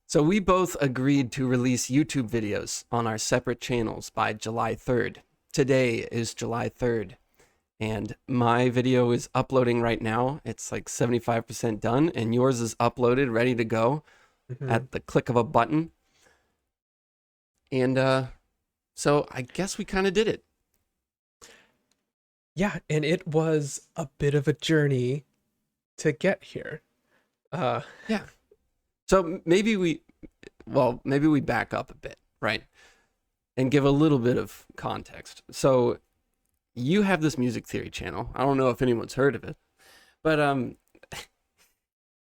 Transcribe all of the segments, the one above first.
So we both agreed to release YouTube videos on our separate channels by July 3rd. Today is July 3rd, and my video is uploading right now. It's like 75% done, and yours is uploaded, ready to go Hmm. at the click of a button. And so I guess we kind of did it. Yeah, and it was a bit of a journey to get here. Uh, Yeah. So maybe we back up a bit, right? And give a little bit of context. So you have this music theory channel. I don't know if anyone's heard of it, but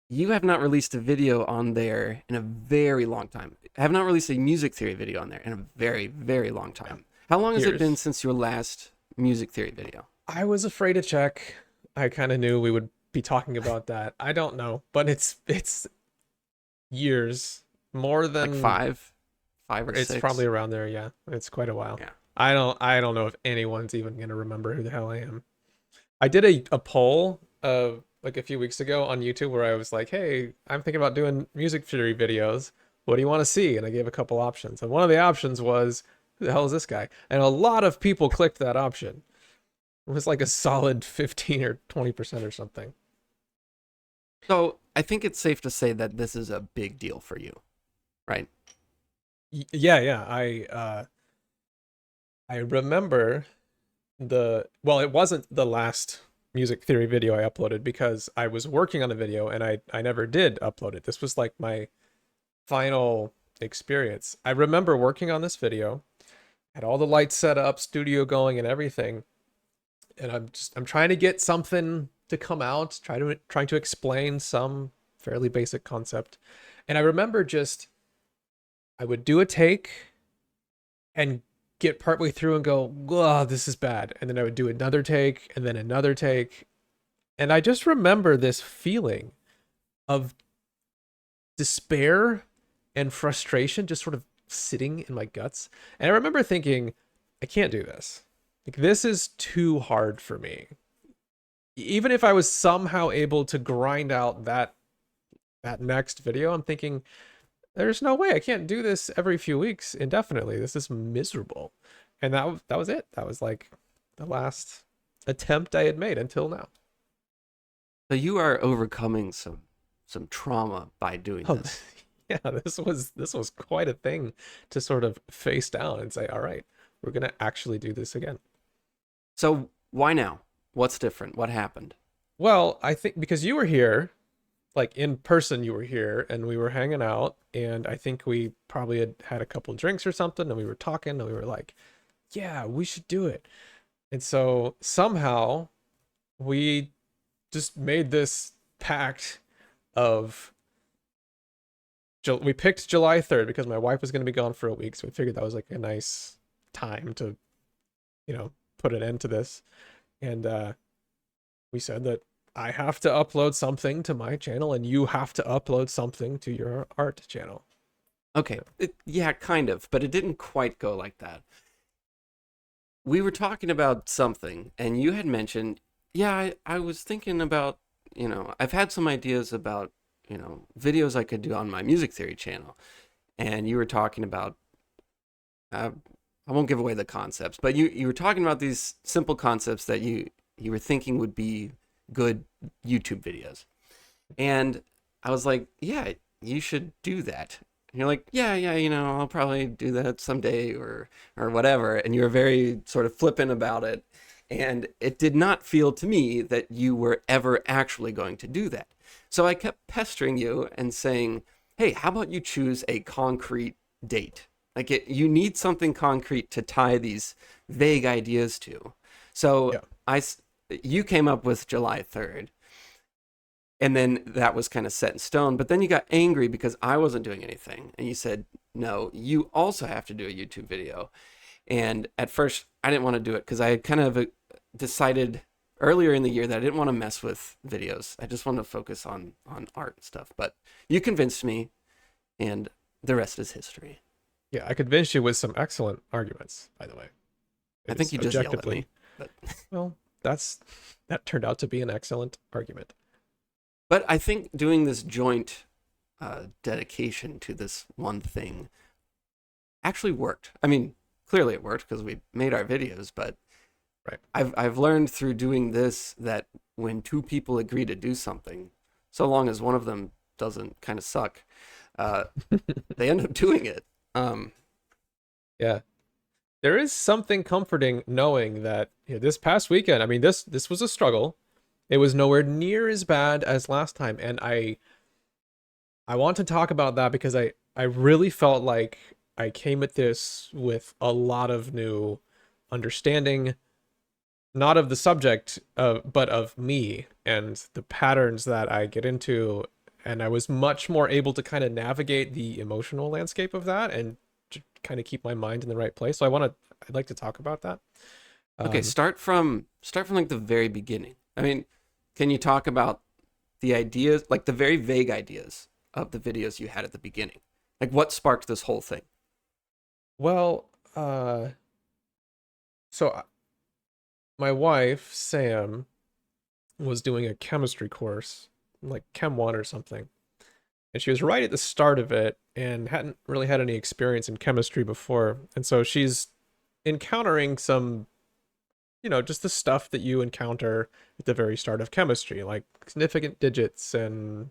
you have not released a video on there in a very long time. I have not released a music theory video on there in a very, very long yeah, time. How long has it been years. since your last music theory video? I was afraid to check. I kind of knew we would be talking about that. I don't know, but it's years, more Like than five or it's probably six? around there. Yeah, it's quite a while. Yeah. I don't know if anyone's even gonna remember who the hell I am. I did a poll like a few weeks ago on YouTube where I was like, "Hey, I'm thinking about doing music theory videos. What do you want to see?" And I gave a couple options. And one of the options was, "Who the hell is this guy?" And a lot of people clicked that option. It was like a solid 15 or 20% or something. So I think it's safe to say that this is a big deal for you, right? Yeah. I remember it wasn't the last music theory video I uploaded because I was working on a video and I never did upload it. This was like my final experience. I remember working on this video, had all the lights set up, studio going and everything, and I'm trying to get something to come out, trying to explain some fairly basic concept. And I remember just I would do a take and get partway through and go, "Oh, this is bad." And then I would do another take and then another take. And I just remember this feeling of despair and frustration just sort of sitting in my guts. And I remember thinking, I can't do this. Like, this is too hard for me. Even if I was somehow able to grind out that next video, I'm thinking, there's no way I can't do this every few weeks indefinitely. This is miserable. And that was it. That was like the last attempt I had made until now. So you are overcoming some trauma by doing Oh, this. yeah, this was quite a thing to sort of face down and say, all right, we're gonna actually do this again. So why now? What's different? What happened? Well, I think because you were here, like in person, you were here, and we were hanging out, and I think we probably had a couple drinks or something, and we were talking, and we were like, yeah, we should do it. And so somehow we just made this pact of we picked July 3rd because my wife was going to be gone for a week, so we figured that was like a nice time to, put an end to this. And we said that I have to upload something to my channel and you have to upload something to your art channel. Okay, yeah, kind of, but it didn't quite go like that. We were talking about something, and you had mentioned, yeah, I was thinking about, I've had some ideas about, videos I could do on my music theory channel. And you were talking about, uh, I won't give away the concepts, but you were talking about these simple concepts that you were thinking would be good YouTube videos. And I was like, yeah, you should do that. And you're like, yeah, I'll probably do that someday or whatever. And you were very sort of flippant about it. And it did not feel to me that you were ever actually going to do that. So I kept pestering you and saying, hey, how about you choose a concrete date? You need something concrete to tie these vague ideas to. So Yeah. you came up with July 3rd, and then that was kind of set in stone. But then you got angry because I wasn't doing anything. And you said, no, you also have to do a YouTube video. And at first, I didn't want to do it because I had kind of decided earlier in the year that I didn't want to mess with videos. I just wanted to focus on art and stuff. But you convinced me, and the rest is history. Yeah, I convinced you with some excellent arguments, by the way. I It think is you just yelled at me. objectively, But well, that turned out to be an excellent argument. but I think doing this joint dedication to this one thing actually worked. I mean, clearly it worked because we made our videos, but Right. I've learned through doing this that when two people agree to do something, so long as one of them doesn't kind of suck, uh, they end up doing it. Um, Yeah. There is something comforting knowing that this past weekend, I mean, this was a struggle. It was nowhere near as bad as last time, and I want to talk about that because I really felt like I came at this with a lot of new understanding, not of the subject, but of me and the patterns that I get into. And I was much more able to kind of navigate the emotional landscape of that and kind of keep my mind in the right place. So I'd like to talk about that. okay, Um, start from like the very beginning. I mean, can you talk about the ideas, like the very vague ideas of the videos you had at the beginning? Like what sparked this whole thing? well, uh, so my wife, Sam, was doing a chemistry course, like Chem 1 or something. And she was right at the start of it and hadn't really had any experience in chemistry before. And so she's encountering some, just the stuff that you encounter at the very start of chemistry, like significant digits and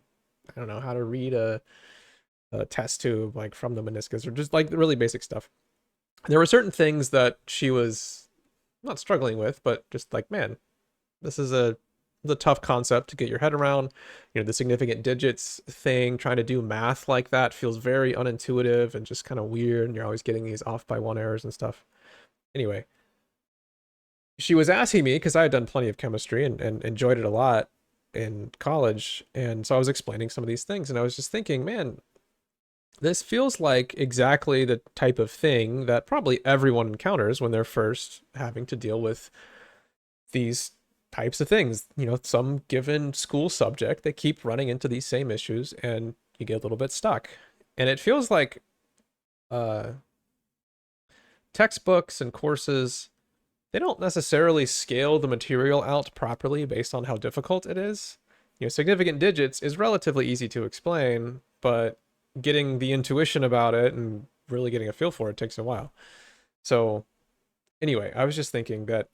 I don't know how to read a test tube like from the meniscus or just like the really basic stuff. There were certain things that she was not struggling with, but just like, man, this is the tough concept to get your head around. The significant digits thing, trying to do math like that feels very unintuitive and just kind of weird. And you're always getting these off by one errors and stuff. Anyway, she was asking me because I had done plenty of chemistry and enjoyed it a lot in college. And so I was explaining some of these things. And I was just thinking, man, this feels like exactly the type of thing that probably everyone encounters when they're first having to deal with these types of things. Some given school subject, they keep running into these same issues and you get a little bit stuck. And it feels like uh, textbooks and courses, they don't necessarily scale the material out properly based on how difficult it is. Significant digits is relatively easy to explain, but getting the intuition about it and really getting a feel for it takes a while. So, anyway, I was just thinking that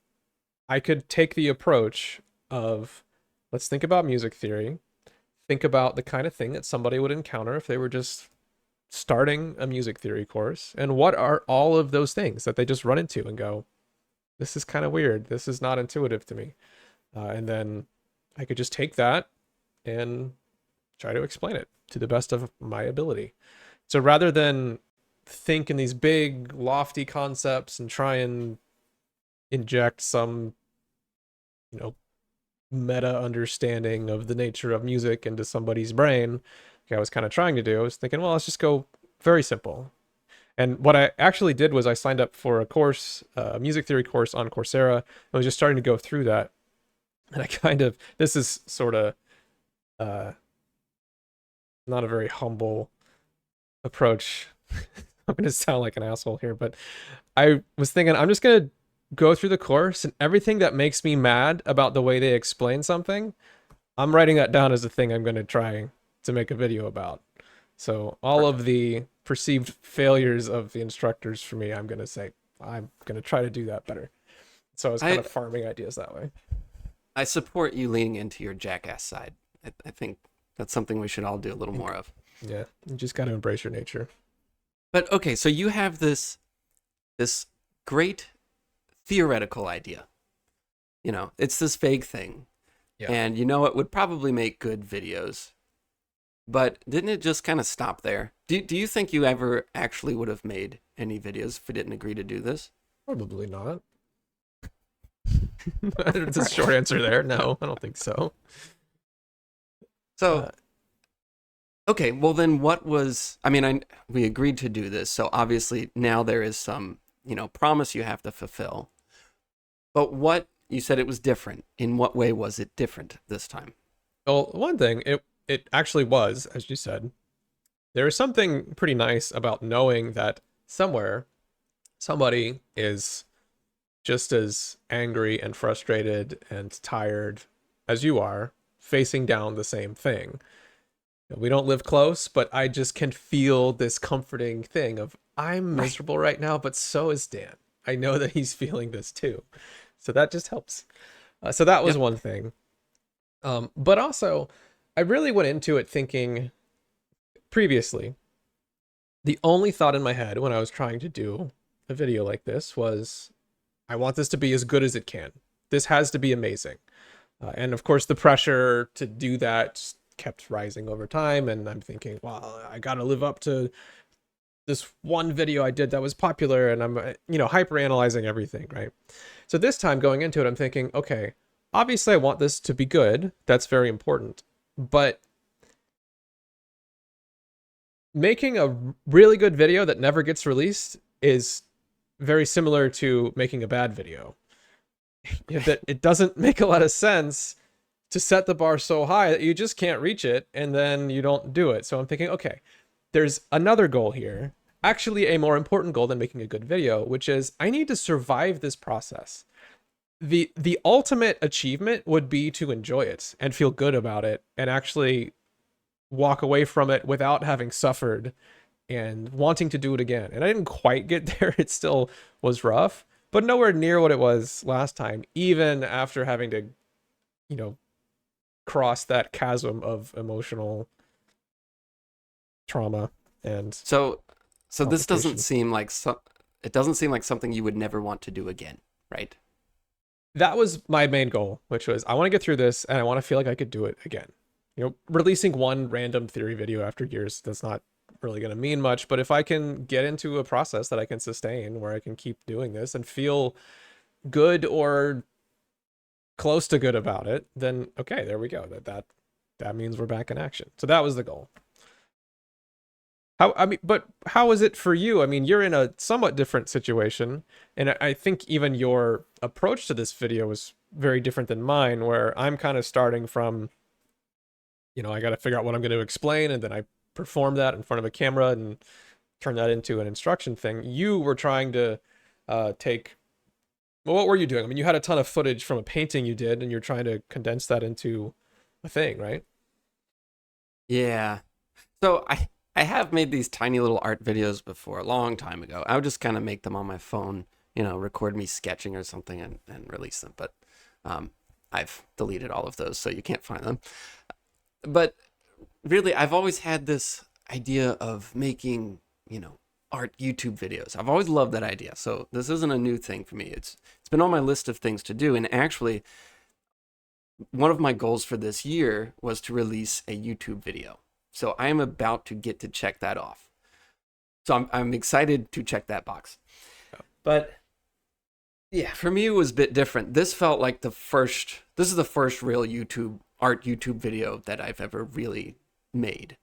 I could take the approach of let's think about music theory, think about the kind of thing that somebody would encounter if they were just starting a music theory course, and what are all of those things that they just run into and go, this is kind of weird. This is not intuitive to me. And then I could just take that and try to explain it to the best of my ability. So rather than think in these big, lofty concepts and try and inject some, you know, meta understanding of the nature of music into somebody's brain, like I was kind of trying to do, I was thinking, well, let's just go very simple. And what I actually did was I signed up for a course, a music theory course on Coursera. I was just starting to go through that. And this is sort of uh, not a very humble approach. I'm going to sound like an asshole here, but I was thinking I'm just going to go through the course and everything that makes me mad about the way they explain something, I'm writing that down as a thing I'm going to try to make a video about. So all of Perfect. the perceived failures of the instructors for me, I'm going to say I'm going to try to do that better. So I was kind I of farming ideas that way. I support you leaning into your jackass side. I think that's something we should all do a little more of. Yeah, you just got to embrace your nature. But okay, so you have this great theoretical idea. It's this vague thing, Yeah. and it would probably make good videos. But didn't it just kind of stop there? Do you think you ever actually would have made any videos if we didn't agree to do this? Probably not. It's a short answer there. No, I don't think so. So Uh, okay, well then what was I mean, we agreed to do this, so obviously now there is some, promise you have to fulfill. But what you said it was different. In what way was it different this time? well, one thing it actually was, as you said, there is something pretty nice about knowing that somewhere somebody is just as angry and frustrated and tired as you are, facing down the same thing. We don't live close, but I just can feel this comforting thing of I'm Right. miserable right now, but so is Dan. I know that he's feeling this too. So that just helps. So that was Yep. one thing. But also, I really went into it thinking previously, the only thought in my head when I was trying to do a video like this was, I want this to be as good as it can. This has to be amazing. And of course, the pressure to do that kept rising over time. And I'm thinking, well, I got to live up to this one video I did that was popular. And I'm, hyper analyzing everything, right? So this time going into it, I'm thinking, okay, obviously I want this to be good. That's very important. But making a really good video that never gets released is very similar to making a bad video. That it doesn't make a lot of sense to set the bar so high that you just can't reach it and then you don't do it. So I'm thinking, okay, there's another goal here, actually a more important goal than making a good video, which is I need to survive this process. The ultimate achievement would be to enjoy it and feel good about it and actually walk away from it without having suffered and wanting to do it again. And I didn't quite get there. It still was rough, but nowhere near what it was last time, even after having to, you know, cross that chasm of emotional trauma and So, so this doesn't complications. seem like it doesn't seem like something you would never want to do again, right? That was my main goal, which was I want to get through this and I want to feel like I could do it again. Releasing one random theory video after years, that's not really going to mean much. But if I can get into a process that I can sustain where I can keep doing this and feel good or close to good about it, then okay, there we go. That means we're back in action. So that was the goal. But how is it for you? I mean, you're in a somewhat different situation, and I think even your approach to this video was very different than mine, where I'm kind of starting from, I got to figure out what I'm going to explain, and then I perform that in front of a camera and turn that into an instruction thing. You were trying to take, well, what were you doing? I mean, you had a ton of footage from a painting you did, and you're trying to condense that into a thing, right? Yeah. So I have made these tiny little art videos before a long time ago. I would just kind of make them on my phone, record me sketching or something and release them. But um, I've deleted all of those, so you can't find them. But really, I've always had this idea of making, art YouTube videos. I've always loved that idea. So this isn't a new thing for me. It's been on my list of things to do. And actually, one of my goals for this year was to release a YouTube video. So I am about to get to check that off. So I'm excited to check that box. But yeah, for me it was a bit different. This felt like this is the first real YouTube video that I've ever really made.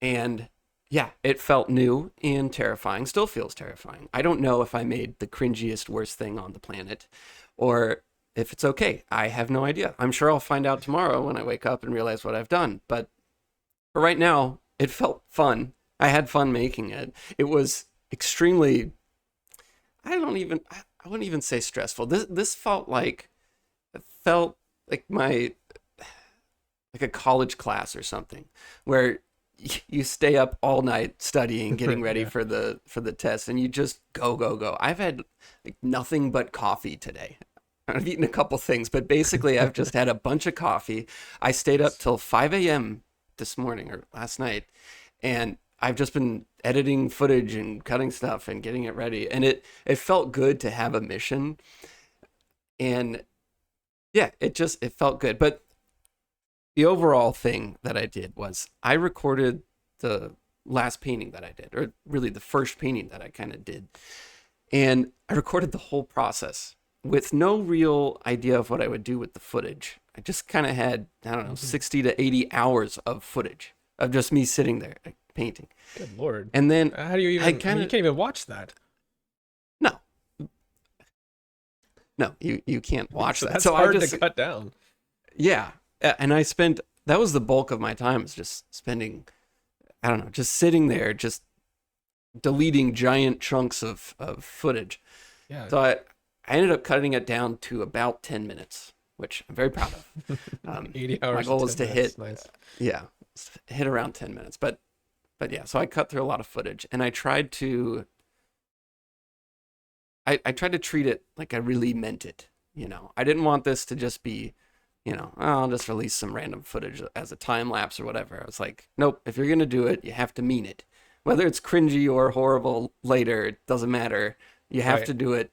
And yeah, it felt new and terrifying. Still feels terrifying. I don't know if I made the cringiest, worst thing on the planet or if it's okay. I have no idea. I'm sure I'll find out tomorrow when I wake up and realize what I've done. But for right now, it felt fun. I had fun making it. It was extremely, I wouldn't even say stressful. This it felt like like a college class or something where you stay up all night studying, getting ready Yeah. for the test, and you just go. I've had like nothing but coffee today. I've eaten a couple things, but basically I've just had a bunch of coffee. I stayed up till 5 a.m. this morning or last night, and I've just been editing footage and cutting stuff and getting it ready. And it felt good to have a mission. And yeah, it felt good. But the overall thing that I did was I recorded the last painting that I did, or really the first painting that I kind of did. And I recorded the whole process with no real idea of what I would do with the footage. I just kind of had, I don't know, Mhm. 60 to 80 hours of footage of just me sitting there like, painting. Good Lord. And then How do you I even, I kind mean, you of, can't even watch that. no, no, you can't watch So that. that's So I hard to just, cut down. yeah. And that was the bulk of my time, is just spending, I don't know, just sitting there, just deleting giant chunks of footage. Yeah. So I ended up cutting it down to about 10 minutes, which I'm very proud of. 80 My hours and goal is 10 to minutes. hit, Nice. yeah. hit around 10 minutes. But yeah, so I cut through a lot of footage, and I tried to treat it like I really meant it. I didn't want this to just be, oh, I'll just release some random footage as a time lapse or whatever. I was like, nope, if you're gonna do it, you have to mean it. Whether it's cringy or horrible later, it doesn't matter. You have Right. to do it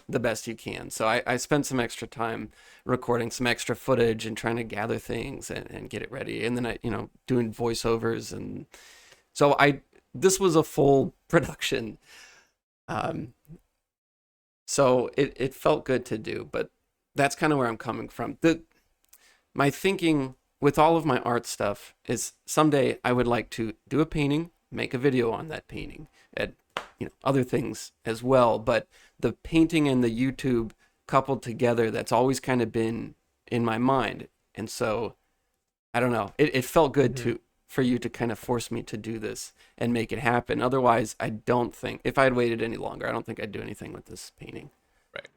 the best you can. So I spent some extra time recording some extra footage and trying to gather things and get it ready. And then doing voiceovers. And so this was a full production. Um, so it felt good to do, but that's kind of where I'm coming from. My thinking with all of my art stuff is someday I would like to do a painting, make a video on that painting, and other things as well. But the painting and the YouTube coupled together, that's always kind of been in my mind. And so I don't know. It felt good Hmm. for you to kind of force me to do this and make it happen. Otherwise, I don't think if I had waited any longer, I don't think I'd do anything with this painting. Right.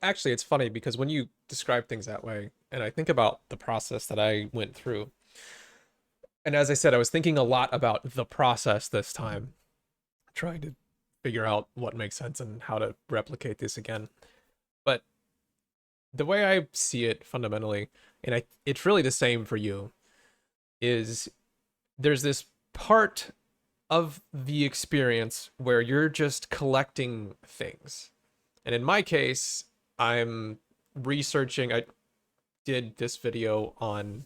Actually, it's funny because when you describe things that way, and I think about the process that I went through, and as I said, I was thinking a lot about the process this time, trying to figure out what makes sense and how to replicate this again. But the way I see it fundamentally, and it's really the same for you, is there's this part of the experience where you're just collecting things. And in my case, I'm researching. I did this video on,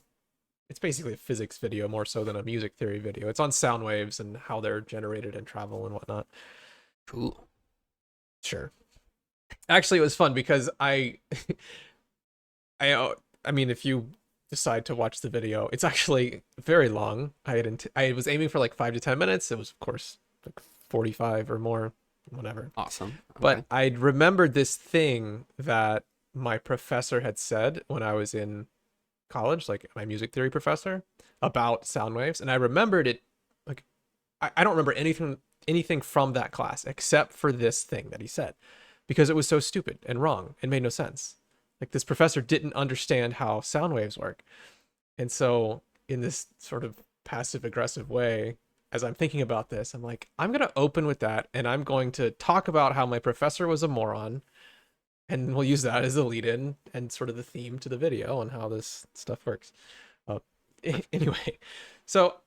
it's basically a physics video more so than a music theory video. It's on sound waves and how they're generated and travel and whatnot. Cool. Sure. Actually, it was fun because I mean, if you decide to watch the video, it's actually very long. I was aiming for like 5 to 10 minutes. It was, of course, like 45 or more, whatever. Awesome. But Okay. I remembered this thing that my professor had said when I was in college, like my music theory professor, about sound waves, and I remembered it. Like I don't remember anything from that class except for this thing that he said, because it was so stupid and wrong and made no sense. Like this professor didn't understand how sound waves work. And so in this sort of passive aggressive way, as I'm thinking about this, I'm like, I'm going to open with that and I'm going to talk about how my professor was a moron, and we'll use that as the lead in and sort of the theme to the video and how this stuff works. Uh, anyway, so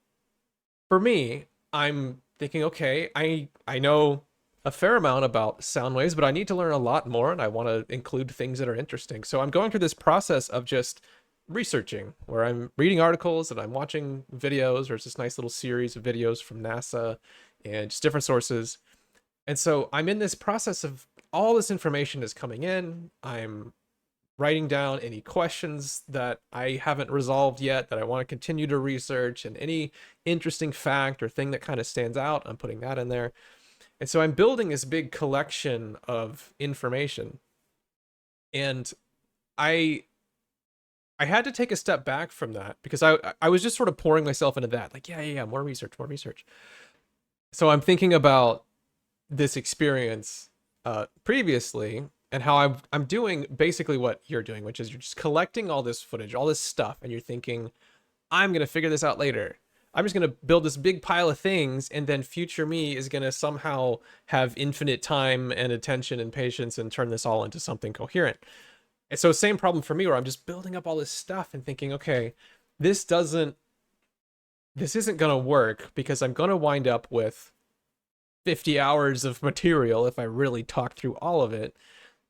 for me, I'm thinking, okay, I know a fair amount about sound waves, but I need to learn a lot more, and I want to include things that are interesting. So I'm going through this process of just researching, where I'm reading articles and I'm watching videos. There's this nice little series of videos from NASA and just different sources. And so I'm in this process of all this information is coming in. I'm writing down any questions that I haven't resolved yet that I want to continue to research, and any interesting fact or thing that kind of stands out, I'm putting that in there. And so I'm building this big collection of information. And I I had to take a step back from that because I was just sort of pouring myself into that. Like, yeah, more research, more research. So I'm thinking about this experience previously, and how I'm doing basically what you're doing, which is you're just collecting all this footage, all this stuff, and you're thinking, I'm gonna figure this out later. I'm just gonna build this big pile of things, and then future me is gonna somehow have infinite time and attention and patience and turn this all into something coherent. And so same problem for me, where I'm just building up all this stuff and thinking, okay, this doesn't this isn't gonna work because I'm gonna wind up with 50 hours of material if I really talk through all of it.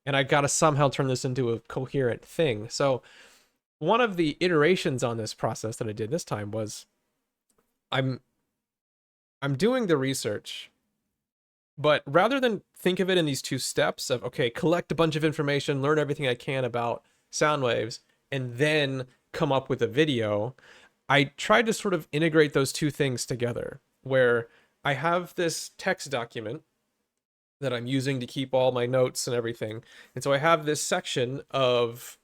And I gotta somehow turn this into a coherent thing. So one of the iterations on this process that I did this time was I'm I'm doing the research, but rather than think of it in these two steps of, okay, collect a bunch of information, learn everything I can about sound waves, and then come up with a video, I tried to sort of integrate those two things together, where I have this text document that I'm using to keep all my notes and everything. And so I have this section of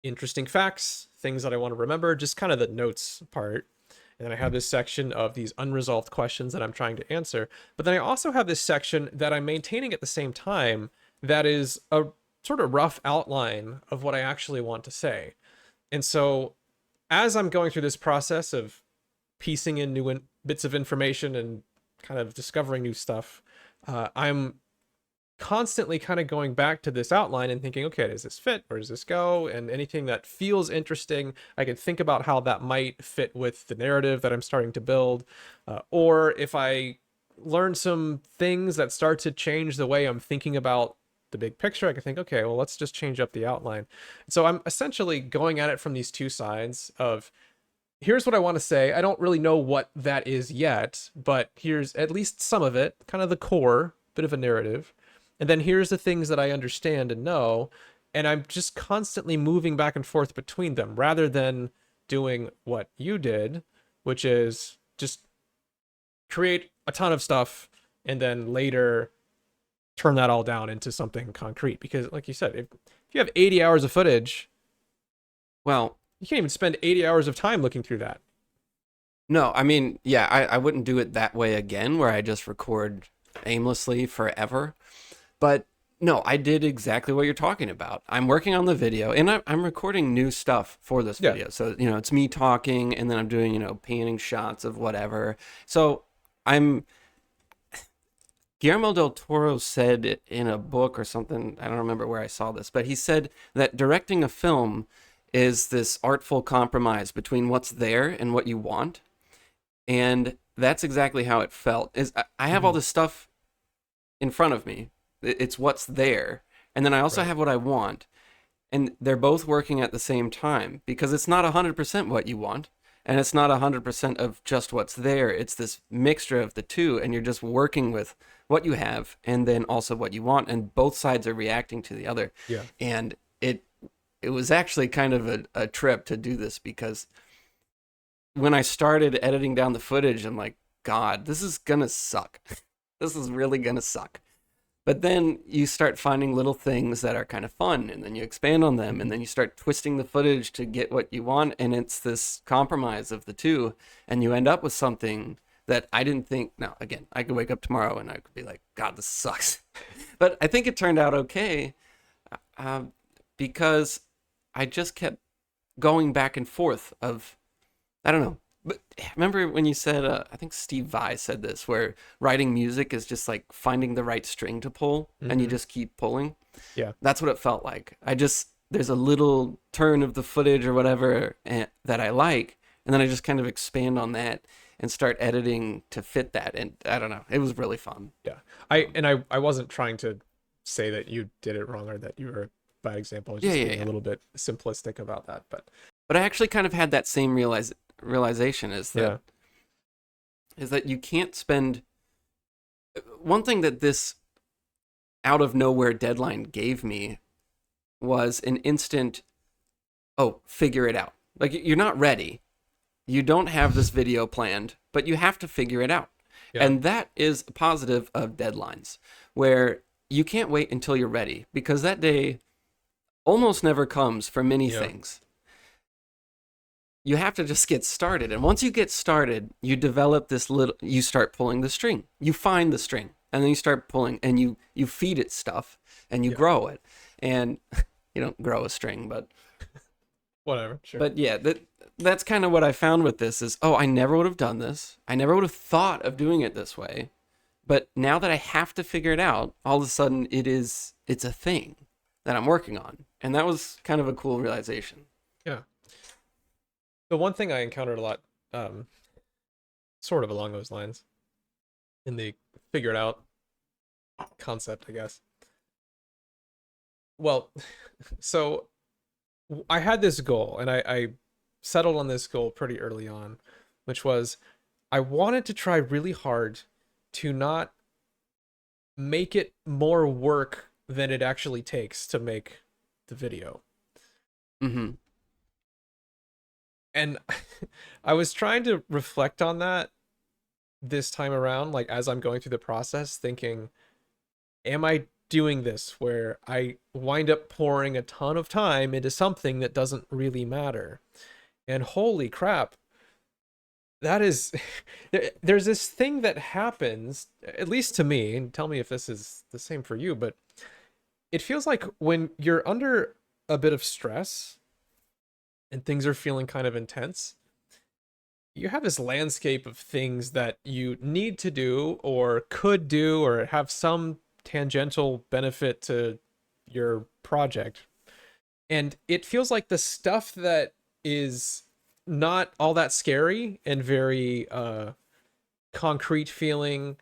interesting facts, things that I want to remember, just kind of the notes part. And then I have this section of these unresolved questions that I'm trying to answer. But then I also have this section that I'm maintaining at the same time that is a sort of rough outline of what I actually want to say. And so as I'm going through this process of piecing in bits of information and kind of discovering new stuff, I'm constantly kind of going back to this outline and thinking, okay, does this fit? Where does this go? And anything that feels interesting, I can think about how that might fit with the narrative that I'm starting to build. Or if I learn some things that start to change the way I'm thinking about the big picture, I can think, okay, well, let's just change up the outline. So I'm essentially going at it from these two sides of, here's what I want to say. I don't really know what that is yet, but here's at least some of it, kind of the core, bit of a narrative. And then here's the things that I understand and know. And I'm just constantly moving back and forth between them rather than doing what you did, which is just create a ton of stuff and then later turn that all down into something concrete. Because, like you said, if you have 80 hours of footage, Well, you can't even spend 80 hours of time looking through that. no, I mean, yeah, I wouldn't do it that way again, where I just record aimlessly forever. But no, I did exactly what you're talking about. I'm working on the video, and I'm recording new stuff for this Yeah. video. So, it's me talking, and then I'm doing, painting shots of whatever. So I'm Guillermo del Toro said in a book or something, I don't remember where I saw this, but he said that directing a film is this artful compromise between what's there and what you want. And that's exactly how it felt. Is I have all Mm-hmm. this stuff in front of me. It's what's there. And then I also Right. have what I want. And they're both working at the same time because it's not 100% what you want and it's not 100% of just what's there. It's this mixture of the two, and you're just working with what you have and then also what you want, and both sides are reacting to the other. Yeah. And it was actually kind of a trip to do this because when I started editing down the footage, I'm like, God, this is gonna suck. This is really gonna suck. But then you start finding little things that are kind of fun, and then you expand on them, and then you start twisting the footage to get what you want, and it's this compromise of the two, and you end up with something that I didn't think. Now, again, I could wake up tomorrow and I could be like, God, this sucks. But I think it turned out okay, uh, because I just kept going back and forth of, I don't know. But remember when you said, I think Steve Vai said this, where writing music is just like finding the right string to pull and you Mm-hmm. just keep pulling? Yeah. That's what it felt like. There's a little turn of the footage or whatever that I like, and then I just kind of expand on that and start editing to fit that. And I don't know. It was really fun. Yeah. I Um, and I wasn't trying to say that you did it wrong or that you were a bad example. I was yeah, just yeah, being a yeah. little bit simplistic about that. But But I actually kind of had that same realization yeah. is that you can't spend one thing that this out of nowhere deadline gave me was an instant, oh, figure it out. Like, you're not ready. You don't have this video planned, but you have to figure it out. Yeah. And that is a positive of deadlines, where you can't wait until you're ready, because that day almost never comes for many Yeah. things. You have to just get started. And once you get started, you develop this little, you start pulling the string. You find the string, and then you start pulling, and you feed it stuff, and you Yeah. grow it. And you don't grow a string, Whatever. Sure. but yeah, that's kind of what I found with this is, oh, I never would have done this. I never would have thought of doing it this way. But now that I have to figure it out, all of a sudden it's a thing that I'm working on. And that was kind of a cool realization. Yeah. The one thing I encountered a lot, um, sort of along those lines, in the figure it out concept, I guess. Well, so I had this goal, and I settled on this goal pretty early on, which was I wanted to try really hard to not make it more work than it actually takes to make the video. Hmm. And I was trying to reflect on that this time around, like as I'm going through the process, thinking, am I doing this where I wind up pouring a ton of time into something that doesn't really matter? And holy crap, that is there's this thing that happens, at least to me, and tell me if this is the same for you, but it feels like when you're under a bit of stress and things are feeling kind of intense, you have this landscape of things that you need to do or could do or have some tangential benefit to your project. And it feels like the stuff that is not all that scary and very concrete feeling,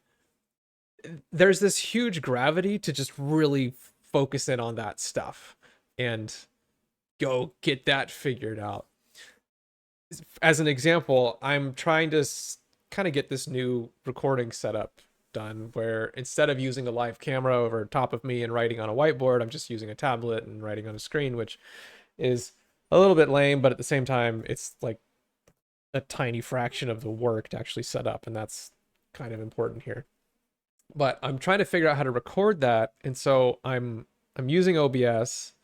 there's this huge gravity to just really focus in on that stuff and go get that figured out. As an example, I'm trying to kind of get this new recording setup done where instead of using a live camera over top of me and writing on a whiteboard, I'm just using a tablet and writing on a screen, which is a little bit lame, but at the same time, it's like a tiny fraction of the work to actually set up, and that's kind of important here. But I'm trying to figure out how to record that, and so I'm using OBS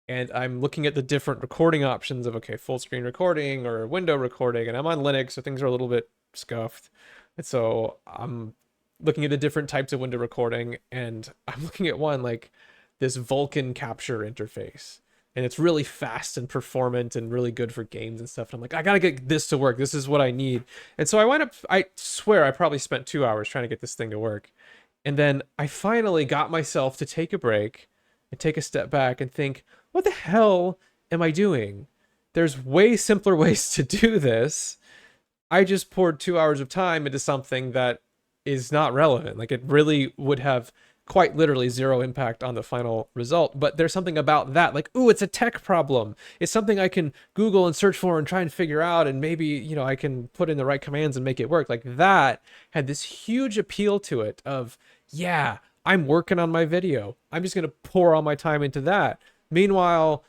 and I'm looking at the different recording options of okay, full screen recording or window recording, and I'm on Linux, so things are a little bit scuffed. And so I'm looking at the different types of window recording, and I'm looking at one like this Vulkan capture interface. And it's really fast and performant and really good for games and stuff. And I'm like, I gotta get this to work. This is what I need. And so I wind up, I swear I probably spent 2 hours trying to get this thing to work. And then I finally got myself to take a break and take a step back and think, what the hell am I doing? There's way simpler ways to do this. I just poured 2 hours of time into something that is not relevant. Like it really would have quite literally zero impact on the final result. But there's something about that, like, ooh, it's a tech problem. It's something I can Google and search for and try and figure out, and maybe, you know, I can put in the right commands and make it work. Like that had this huge appeal to it of, yeah, I'm working on my video. I'm just gonna pour all my time into that. Meanwhile,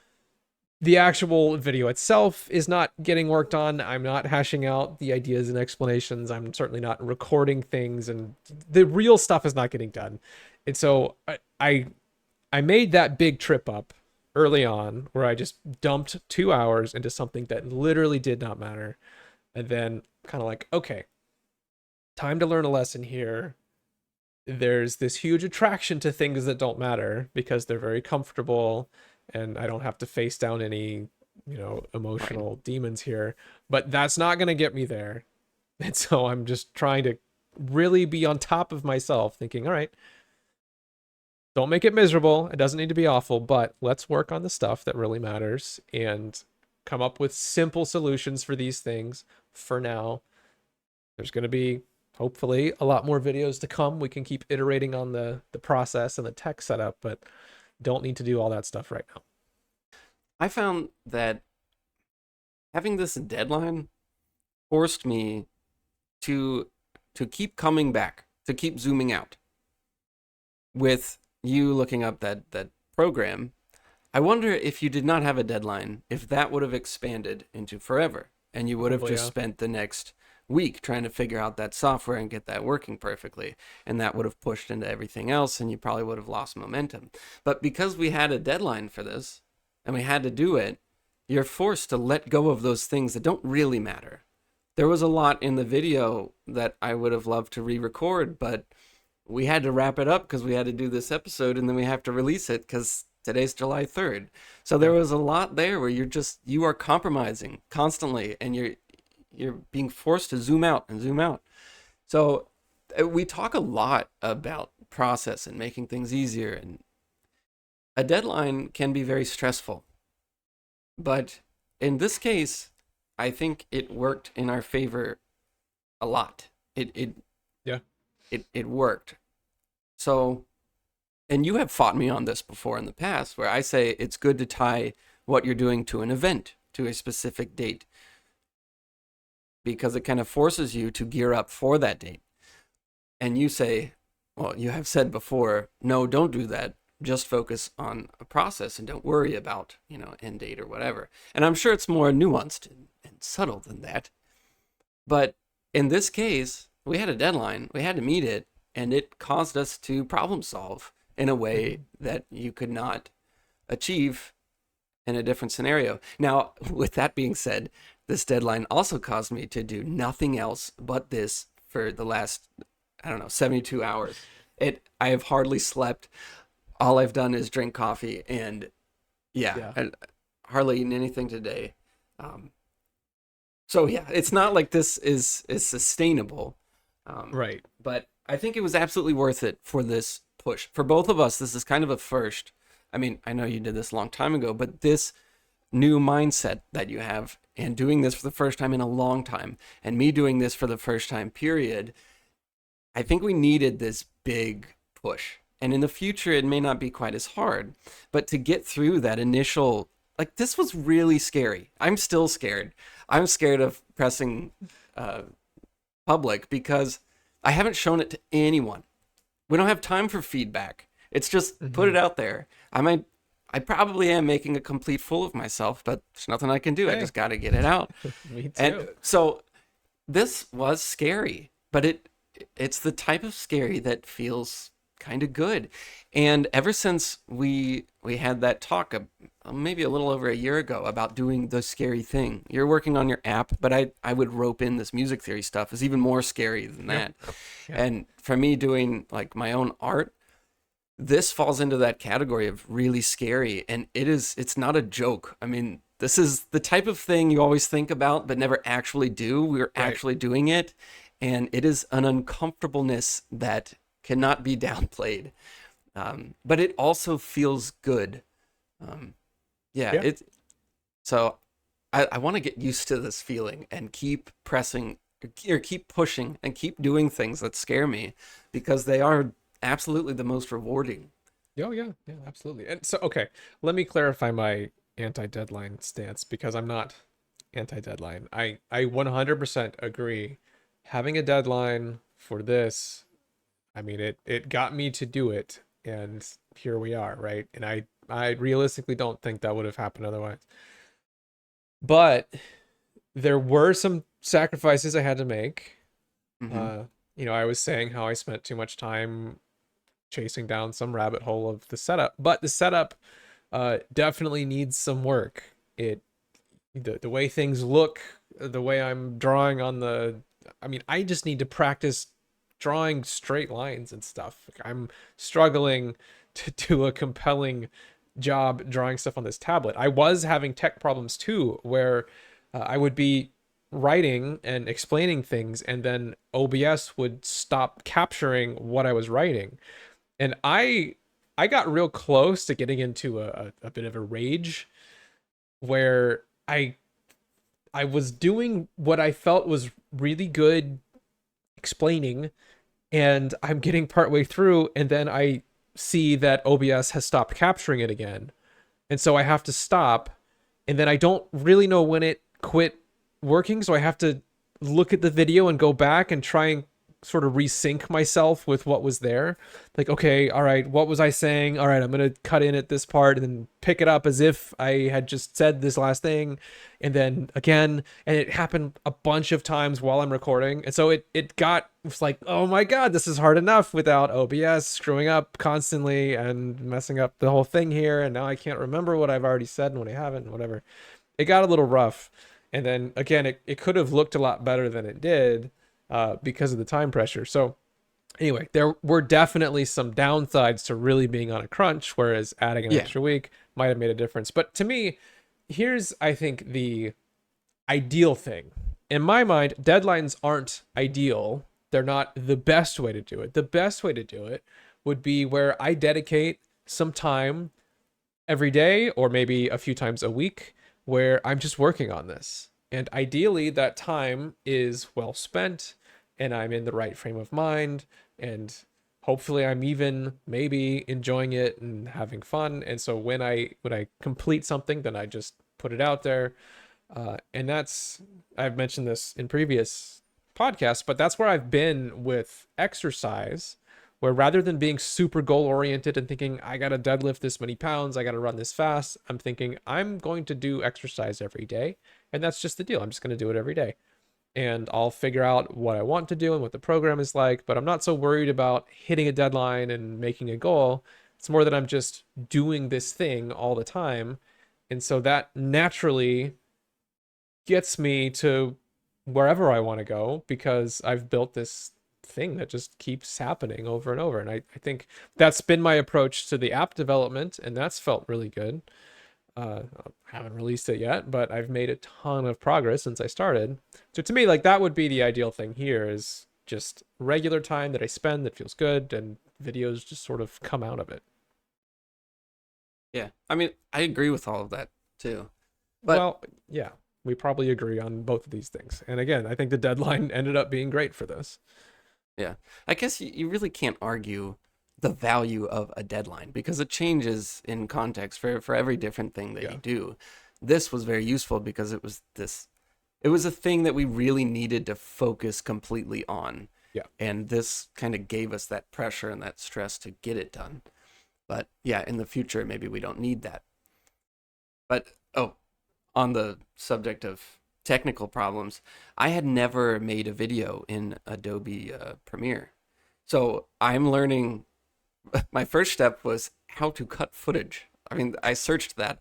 the actual video itself is not getting worked on. I'm not hashing out the ideas and explanations. I'm certainly not recording things, and the real stuff is not getting done. And so I made that big trip up early on where I just dumped 2 hours into something that literally did not matter. And then kind of like, okay, time to learn a lesson here. There's this huge attraction to things that don't matter because they're very comfortable and I don't have to face down any, you know, Right. emotional demons here. But that's not going to get me there. And so I'm just trying to really be on top of myself, thinking, all right, don't make it miserable. It doesn't need to be awful, but let's work on the stuff that really matters and come up with simple solutions for these things for now. There's going to be hopefully a lot more videos to come. We can keep iterating on the process and the tech setup, but don't need to do all that stuff right now. I found that having this deadline forced me to keep coming back, to keep zooming out. With you looking up that program, I wonder if you did not have a deadline, if that would have expanded into forever, and you would have Probably, just yeah. spent the next week trying to figure out that software and get that working perfectly, and that would have pushed into everything else, and you probably would have lost momentum. But because we had a deadline for this, and we had to do it, you're forced to let go of those things that don't really matter. There was a lot in the video that I would have loved to re-record, but we had to wrap it up because we had to do this episode and then we have to release it because today's July 3rd. So there Yeah. was a lot there where you are compromising constantly and you're being forced to zoom out and zoom out. So we talk a lot about process and making things easier, and a deadline can be very stressful. But in this case, I think it worked in our favor a lot. Yeah. It worked. So, and you have fought me on this before in the past, where I say it's good to tie what you're doing to an event, to a specific date, because it kind of forces you to gear up for that date. And you say, well, you have said before, no, don't do that. Just focus on a process and don't worry about, end date or whatever. And I'm sure it's more nuanced and subtle than that. But in this case, we had a deadline, we had to meet it, and it caused us to problem solve in a way Mhm. that you could not achieve in a different scenario. Now, with that being said, this deadline also caused me to do nothing else but this for the last, I don't know, 72 hours. I have hardly slept. All I've done is drink coffee and yeah, Yeah. I hardly eaten anything today. Um, so yeah, it's not like this is sustainable. Um, Right. but I think it was absolutely worth it for this push. For both of us, this is kind of a first. I mean, I know you did this a long time ago, but this new mindset that you have and doing this for the first time in a long time and me doing this for the first time period, I think we needed this big push. And in the future, it may not be quite as hard, but to get through that initial, like, this was really scary. I'm still scared. I'm scared of pressing uh, public because I haven't shown it to anyone. We don't have time for feedback. It's just put Hmm. it out there. I probably am making a complete fool of myself, but there's nothing I can do. I Hey, just got to get it out. me And too. so this was scary, but it's the type of scary that feels kind of good. And ever since we had that talk maybe a little over a year ago about doing the scary thing. You're working on your app, but I would rope in this music theory stuff is even more scary than Yeah. that. Yeah. And for me doing like my own art, this falls into that category of really scary, and it's not a joke. I mean, this is the type of thing you always think about but never actually do. We're Right. actually doing it, and it is an uncomfortableness that cannot be downplayed. But it also feels good. um, yeah, Yeah. it so I want to get used to this feeling and keep pressing or keep pushing and keep doing things that scare me because they are absolutely the most rewarding. Oh yeah, yeah, absolutely. And so, okay, let me clarify my anti-deadline stance because I'm not anti-deadline. I 100% agree. Having a deadline for this, I mean, it got me to do it, and here we are, right? And I realistically don't think that would have happened otherwise. But there were some sacrifices I had to make. Hmm. Uh, I was saying how I spent too much time chasing down some rabbit hole of the setup, but the setup definitely needs some work. The way things look, the way I'm drawing on I mean, I just need to practice drawing straight lines and stuff. Like, I'm struggling to do a compelling job drawing stuff on this tablet. I was having tech problems too, where I would be writing and explaining things, and then OBS would stop capturing what I was writing, and I got real close to getting into a bit of a rage where I was doing what I felt was really good explaining, and I'm getting partway through, and then I see that OBS has stopped capturing it again. And so I have to stop, and then I don't really know when it quit working, so I have to look at the video and go back and try and sort of resync myself with what was there. Like, okay, all right, what was I saying? All right, I'm going to cut in at this part and then pick it up as if I had just said this last thing, and then again. And it happened a bunch of times while I'm recording. And so it was like, oh my God, this is hard enough without OBS screwing up constantly and messing up the whole thing here. And now I can't remember what I've already said and what I haven't and whatever. It got a little rough. And then again, it could have looked a lot better than it did because of the time pressure. So anyway, there were definitely some downsides to really being on a crunch, whereas adding an Yeah. extra week might have made a difference. But to me, here's, I think, the ideal thing. In my mind, deadlines aren't ideal. They're not the best way to do it. The best way to do it would be where I dedicate some time every day or maybe a few times a week where I'm just working on this. And ideally, that time is well spent and I'm in the right frame of mind. And hopefully, I'm even maybe enjoying it and having fun. And so when I complete something, then I just put it out there. And I've mentioned this in previous podcasts, but that's where I've been with exercise, where rather than being super goal oriented and thinking, I got to deadlift this many pounds, I got to run this fast, I'm thinking, I'm going to do exercise every day. And that's just the deal. I'm just going to do it every day. And I'll figure out what I want to do and what the program is like, but I'm not so worried about hitting a deadline and making a goal. It's more that I'm just doing this thing all the time. And so that naturally gets me to wherever I want to go because I've built this thing that just keeps happening over and over. And I think that's been my approach to the app development, and that's felt really good. I haven't released it yet, but I've made a ton of progress since I started. So to me, like that would be the ideal thing here is just regular time that I spend that feels good and videos just sort of come out of it. Yeah. I mean, I agree with all of that too. But Well, yeah, we probably agree on both of these things. And again, I think the deadline ended up being great for this. yeah, I guess you really can't argue the value of a deadline because it changes in context for every different thing that you Yeah. do. This was very useful because it was a thing that we really needed to focus completely on. Yeah. And this kind of gave us that pressure and that stress to get it done. But yeah, in the future, maybe we don't need that. But oh, on the subject of technical problems, I had never made a video in Adobe Premiere. So I'm learning. My first step was how to cut footage. I mean, I searched that.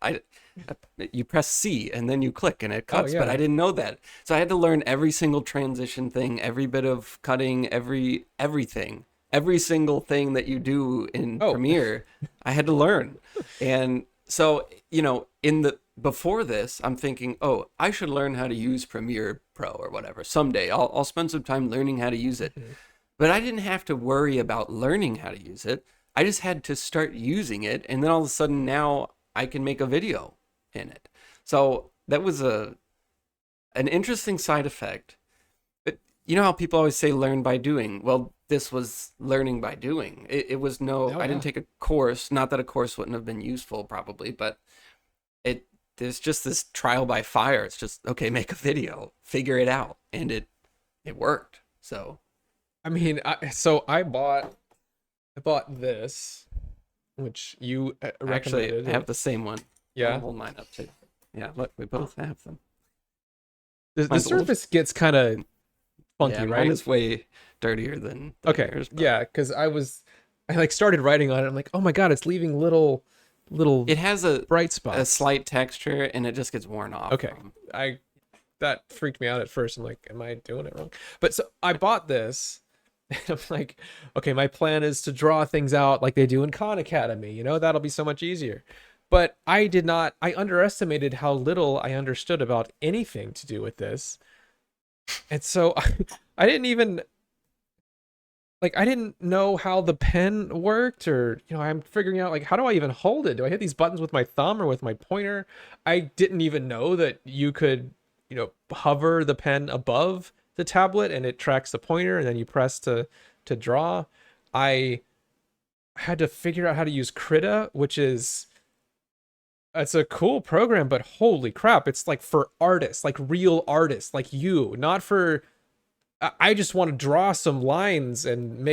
You press C and then you click and it Oh, cuts, but I yeah. didn't know that. So I had to learn every single transition thing, every bit of cutting, everything, every single thing that you do in Oh, Premiere. I had to learn. And so, in the before this, I'm thinking, "Oh, I should learn how to use Premiere Pro or whatever. Someday I'll spend some time learning how to use it." mhm. But I didn't have to worry about learning how to use it. I just had to start using it, and then all of a sudden now I can make a video in it. So that was a an interesting side effect. But you know how people always say learn by doing? Well, this was learning by doing. It was no, Oh, I didn't yeah. take a course. Not that a course wouldn't have been useful, probably, but it there's just this trial by fire. It's just okay, make a video, figure it out, and it worked. So I mean, so I bought this, which you actually, I recommended. have the same one. I'll Yeah. hold mine up too. Yeah, look, we both have them. The Mine's a little, surface gets kind of yeah, funky, mine right? is way dirtier than Okay. yours, but Yeah, because I like started writing on it. I'm like, oh my God, it's leaving little it has bright a spots. slight texture and it just gets worn off Okay. from. I That freaked me out at first. I'm like, am I doing it wrong? But so I bought this. And I'm like, okay, my plan is to draw things out like they do in Khan Academy. That'll be so much easier. But I underestimated how little I understood about anything to do with this. And so I didn't even, like, I didn't know how the pen worked, or, I'm figuring out, like, how do I even hold it? Do I hit these buttons with my thumb or with my pointer? I didn't even know that you could, hover the pen above the tablet and it tracks the pointer and then you press to draw. I had to figure out how to use Krita, which is it's a cool program, but holy crap, it's like for artists, like real artists, like you, not for I just want to draw some lines and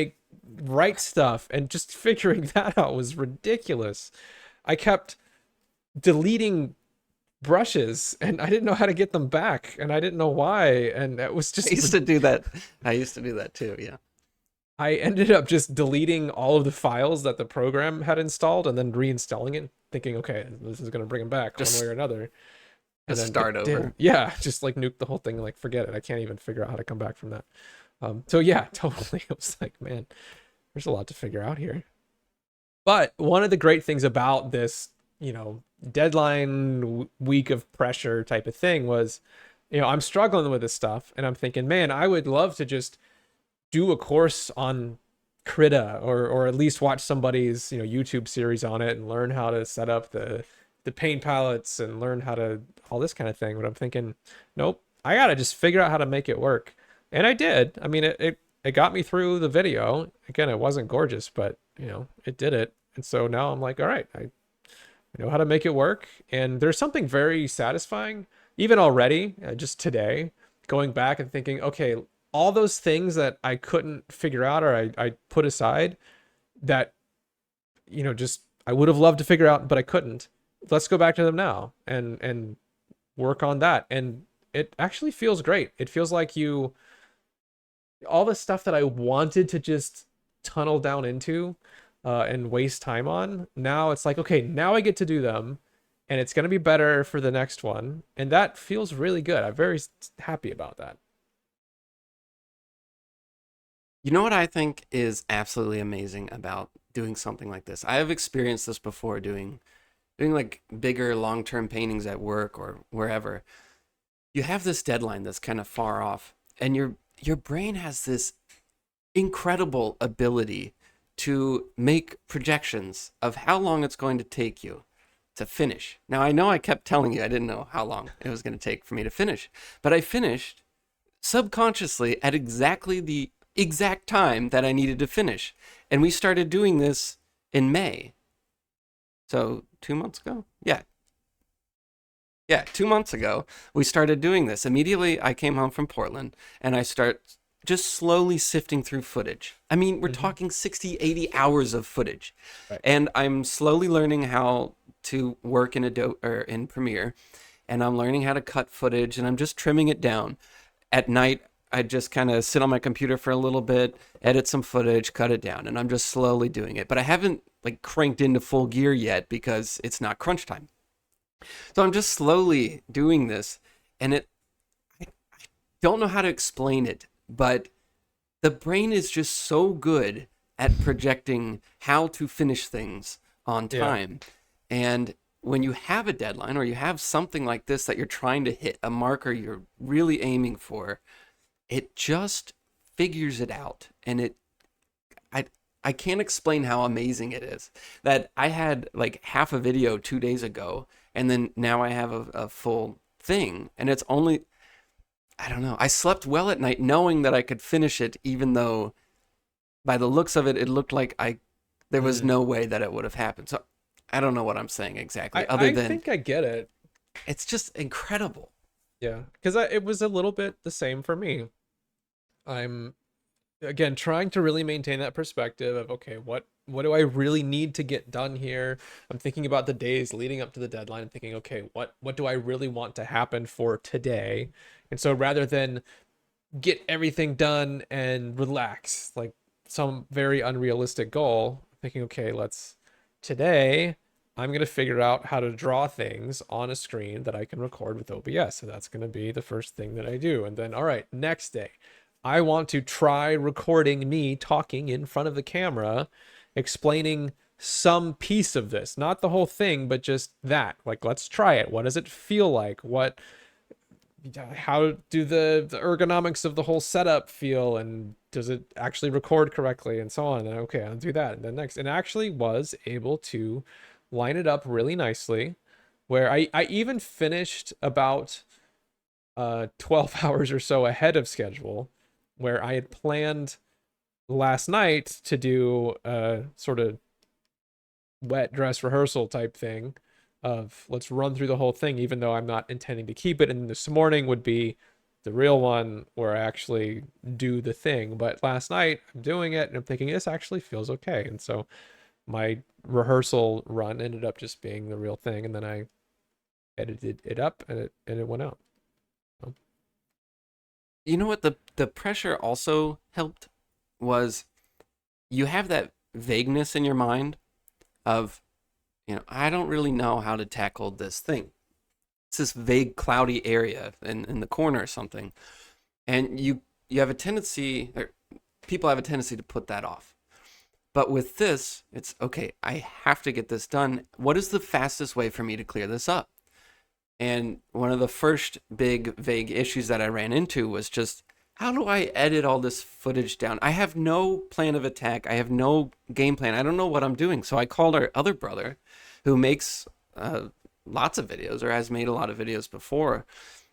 write stuff, and just figuring that out was ridiculous. I kept deleting brushes and I didn't know how to get them back and I didn't know why, and it was I just used to do that. I used to do that too. Yeah, I ended up just deleting all of the files that the program had installed and then reinstalling it, thinking, okay, this is going to bring them back one way just or another. And just then start it over. didn't. Yeah, just like nuke the whole thing. Like, forget it. I can't even figure out how to come back from that. So yeah, totally. It was like, man, there's a lot to figure out here. But one of the great things about this, deadline week of pressure type of thing was, I'm struggling with this stuff and I'm thinking, man, I would love to just do a course on Krita, or at least watch somebody's, YouTube series on it and learn how to set up the paint palettes and learn how to all this kind of thing. But I'm thinking, nope, I gotta just figure out how to make it work. And I did. I mean, it got me through the video. Again, it wasn't gorgeous, but it did it. And so now I'm like, all right, I know how to make it work. And there's something very satisfying, even already, just today, going back and thinking, okay, all those things that I couldn't figure out, or I put aside, that, just I would have loved to figure out, but I couldn't. Let's go back to them now and work on that. And it actually feels great. It feels like all the stuff that I wanted to just tunnel down into and waste time on. Now it's like, okay, now I get to do them, and it's going to be better for the next one. And that feels really good. I'm very happy about that. You know what I think is absolutely amazing about doing something like this? I have experienced this before doing doing like bigger long-term paintings at work or wherever, you have this deadline that's kind of far off, and your brain has this incredible ability to make projections of how long it's going to take you to finish. Now, I know I kept telling you I didn't know how long it was going to take for me to finish, but I finished subconsciously at exactly the exact time that I needed to finish. And we started doing this in May. So 2 months ago? Yeah, 2 months ago, we started doing this. Immediately, I came home from Portland and I start just slowly sifting through footage. I mean, we're Hmm. talking 60, 80 hours of footage. Right. And I'm slowly learning how to work in Adobe or in Premiere, and I'm learning how to cut footage, and I'm just trimming it down. At night, I just kind of sit on my computer for a little bit, edit some footage, cut it down, and I'm just slowly doing it. But I haven't like cranked into full gear yet because it's not crunch time. So I'm just slowly doing this, and I don't know how to explain it, but the brain is just so good at projecting how to finish things on Yeah. time. And when you have a deadline or you have something like this that you're trying to hit, a marker you're really aiming for, it just figures it out. And I, I can't explain how amazing it is that I had like half a video 2 days ago, and then now I have a full thing. And it's only, I don't know, I slept well at night knowing that I could finish it, even though by the looks of it, it looked like there was Mm. no way that it would have happened. So I don't know what I'm saying exactly, other I than think I get it. it's just incredible. Yeah, because it was a little bit the same for me. I'm again trying to really maintain that perspective of okay, what do I really need to get done here? I'm thinking about the days leading up to the deadline. I'm thinking, okay, what do I really want to happen for today? And so rather than get everything done and relax, like some very unrealistic goal, thinking, okay, let's today I'm going to figure out how to draw things on a screen that I can record with OBS. So that's going to be the first thing that I do. And then, all right, next day, I want to try recording me talking in front of the camera, explaining some piece of this, not the whole thing, but just that. Like, let's try it. What does it feel like? How do the ergonomics of the whole setup feel, and does it actually record correctly, and so on. And okay, I'll do that, and then next, and actually was able to line it up really nicely, where I even finished about 12 hours or so ahead of schedule, where I had planned last night to do a sort of wet dress rehearsal type thing of let's run through the whole thing, even though I'm not intending to keep it. And this morning would be the real one where I actually do the thing. But last night I'm doing it and I'm thinking this actually feels okay. And so my rehearsal run ended up just being the real thing. And then I edited it up and it went out. So, You know what the pressure also helped was you have that vagueness in your mind of, I don't really know how to tackle this thing. It's this vague cloudy area in the corner or something. And you have a tendency, or people have a tendency to put that off. But with this, it's okay, I have to get this done. What is the fastest way for me to clear this up? And one of the first big vague issues that I ran into was just how do I edit all this footage down? I have no plan of attack. I have no game plan. I don't know what I'm doing. So I called our other brother who makes lots of videos or has made a lot of videos before.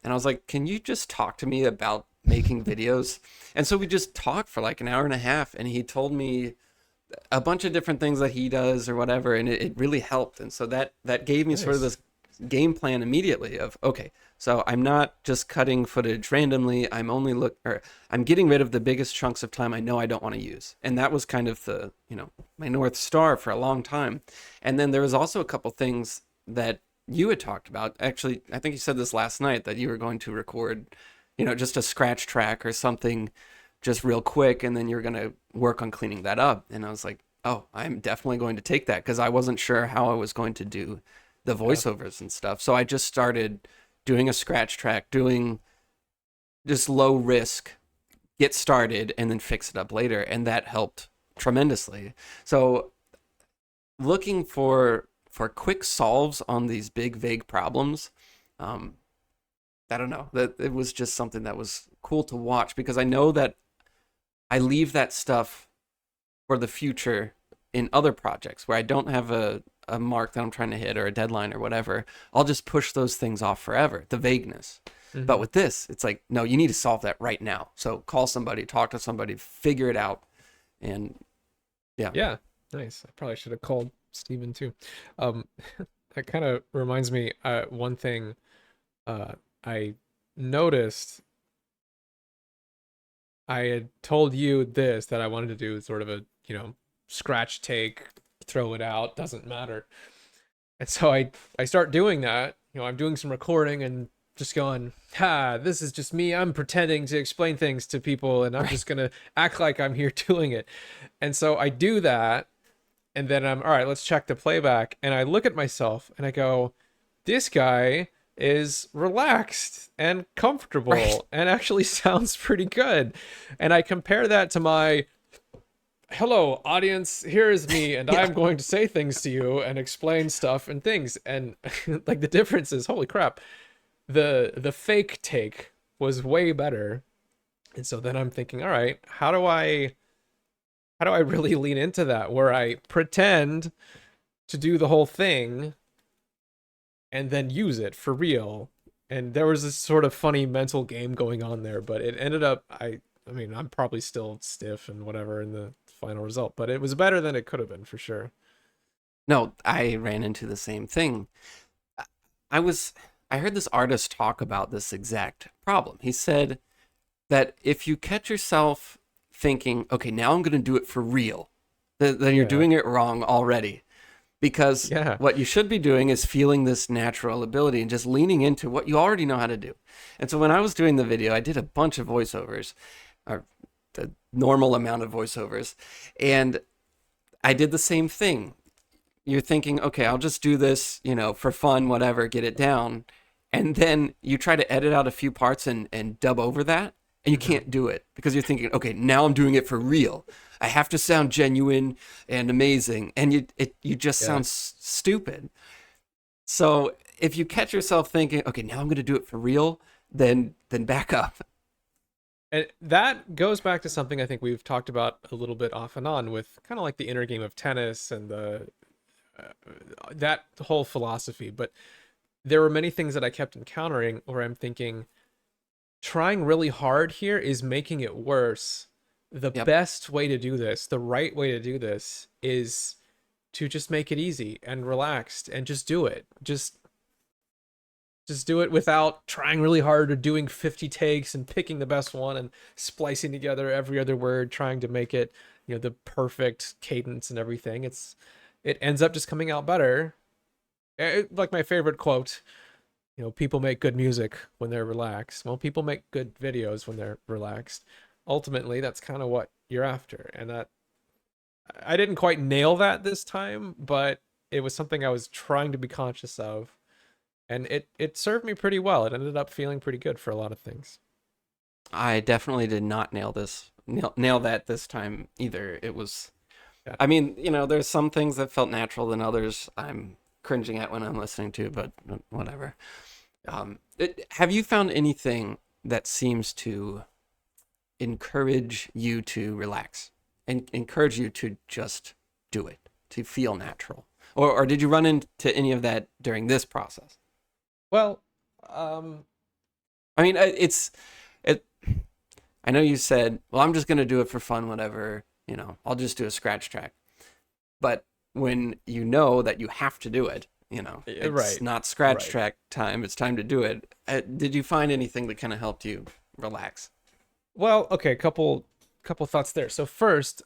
And I was like, can you just talk to me about making videos? And so we just talked for like an hour and a half, and he told me a bunch of different things that he does or whatever, and it really helped. And so that gave me sort of nice. this game plan immediately of okay, so I'm not just cutting footage randomly. I'm getting rid of the biggest chunks of time I know I don't want to use. And that was kind of the, my North Star for a long time. And then there was also a couple things that you had talked about. Actually, I think you said this last night that you were going to record, just a scratch track or something just real quick, and then you're going to work on cleaning that up. And I was like, oh, I'm definitely going to take that because I wasn't sure how I was going to do the Yeah. voiceovers and stuff. So I just started doing a scratch track, doing just low risk, get started, and then fix it up later. And that helped tremendously. So looking for for quick solves on these big vague problems. Um, I don't know, that it was just something that was cool to watch because I know that I leave that stuff for the future in other projects where I don't have a mark that I'm trying to hit or a deadline or whatever. I'll just push those things off forever, the vagueness. But Hmm. with this, it's like, no, you need to solve that right now. So call somebody, talk to somebody, figure it out. And yeah, Yeah, nice. I probably should have called Steven too. Um, that kind of reminds me, one thing uh, I noticed. I had told you this that I wanted to do sort of a, scratch take, throw it out, doesn't matter. And so I start doing that. I'm doing some recording and just going, this is just me. I'm pretending to explain things to people and I'm right, just gonna act like I'm here doing it. And so I do that, and then I'm all right, let's check the playback. And I look at myself and I go, this guy is relaxed and right, comfortable and actually sounds pretty good. And I compare that to my hello audience, here is me and yeah, I'm going to say things to you and explain stuff and things. And like the difference is, holy crap, the fake take was way better. And so then I'm thinking, all right, how do I really lean into that where I pretend to do the whole thing and then use it for real. And there was this sort of funny mental game going on there, but it ended up I mean, I'm probably still stiff and whatever in the final result, but it was better than it could have been for sure. no, I ran into the same thing. I was, I heard this artist talk about this exact problem. He said that if you catch yourself thinking, okay, now I'm going to do it for real, then you're Yeah. doing it wrong already. Because Yeah. what you should be doing is feeling this natural ability and just leaning into what you already know how to do. And so when I was doing the video, I did a bunch of voiceovers, or the normal amount of voiceovers, and I did the same thing. You're thinking, okay, I'll just do this, for fun, whatever, get it down. And then you try to edit out a few parts and dub over that, and you Hmm. can't do it because you're thinking, okay, now I'm doing it for real. I have to sound genuine and amazing, and you just Yeah. sound stupid. So if you catch yourself thinking, okay, now I'm going to do it for real, then back up. And that goes back to something I think we've talked about a little bit off and on with kind of like the inner game of tennis and the uh, that whole philosophy. But there were many things that I kept encountering where I'm thinking, trying really hard here is making it worse. The Yep. best way to do this, the right way to do this, is to just make it easy and relaxed and just do it. Just do it without trying really hard or doing 50 takes and picking the best one and splicing together every other word, trying to make it, the perfect cadence and everything. It ends up just coming out better. Like my favorite quote, people make good music when they're relaxed. Well, people make good videos when they're relaxed. Ultimately, that's kind of what you're after. And that I didn't quite nail that this time, but it was something I was trying to be conscious of. And it served me pretty well. It ended up feeling pretty good for a lot of things. I definitely did not nail that this time either. It was, Yeah. I mean, there's some things that felt natural than others I'm cringing at when I'm listening to, but whatever. Have you found anything that seems to encourage you to relax and encourage you to just do it, to feel natural? Or did you run into any of that during this process? Well, um, I mean, it. I know you said, well, I'm just gonna do it for fun, whatever. I'll just do a scratch track. But when you know that you have to do it, it's right, not scratch right. track time. It's time to do it. Did you find anything that kind of helped you relax? Well, okay, couple thoughts there. So first,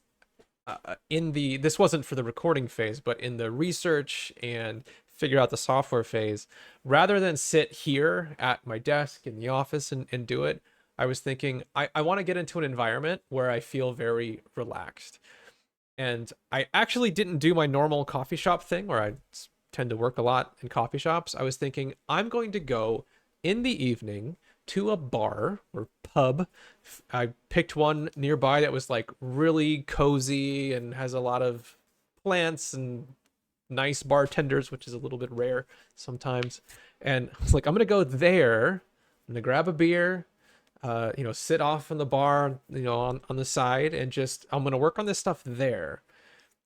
in the this wasn't for the recording phase, but in the research and figure out the software phase, rather than sit here at my desk in the office and do it, I was thinking I want to get into an environment where I feel very relaxed. And I actually didn't do my normal coffee shop thing where I tend to work a lot in coffee shops. I was thinking I'm going to go in the evening to a bar or pub. I picked one nearby that was like really cozy and has a lot of plants and nice bartenders, which is a little bit rare sometimes. And I was like, I'm gonna go there. I'm gonna grab a beer, sit off in the bar, on the side, and just I'm gonna work on this stuff there.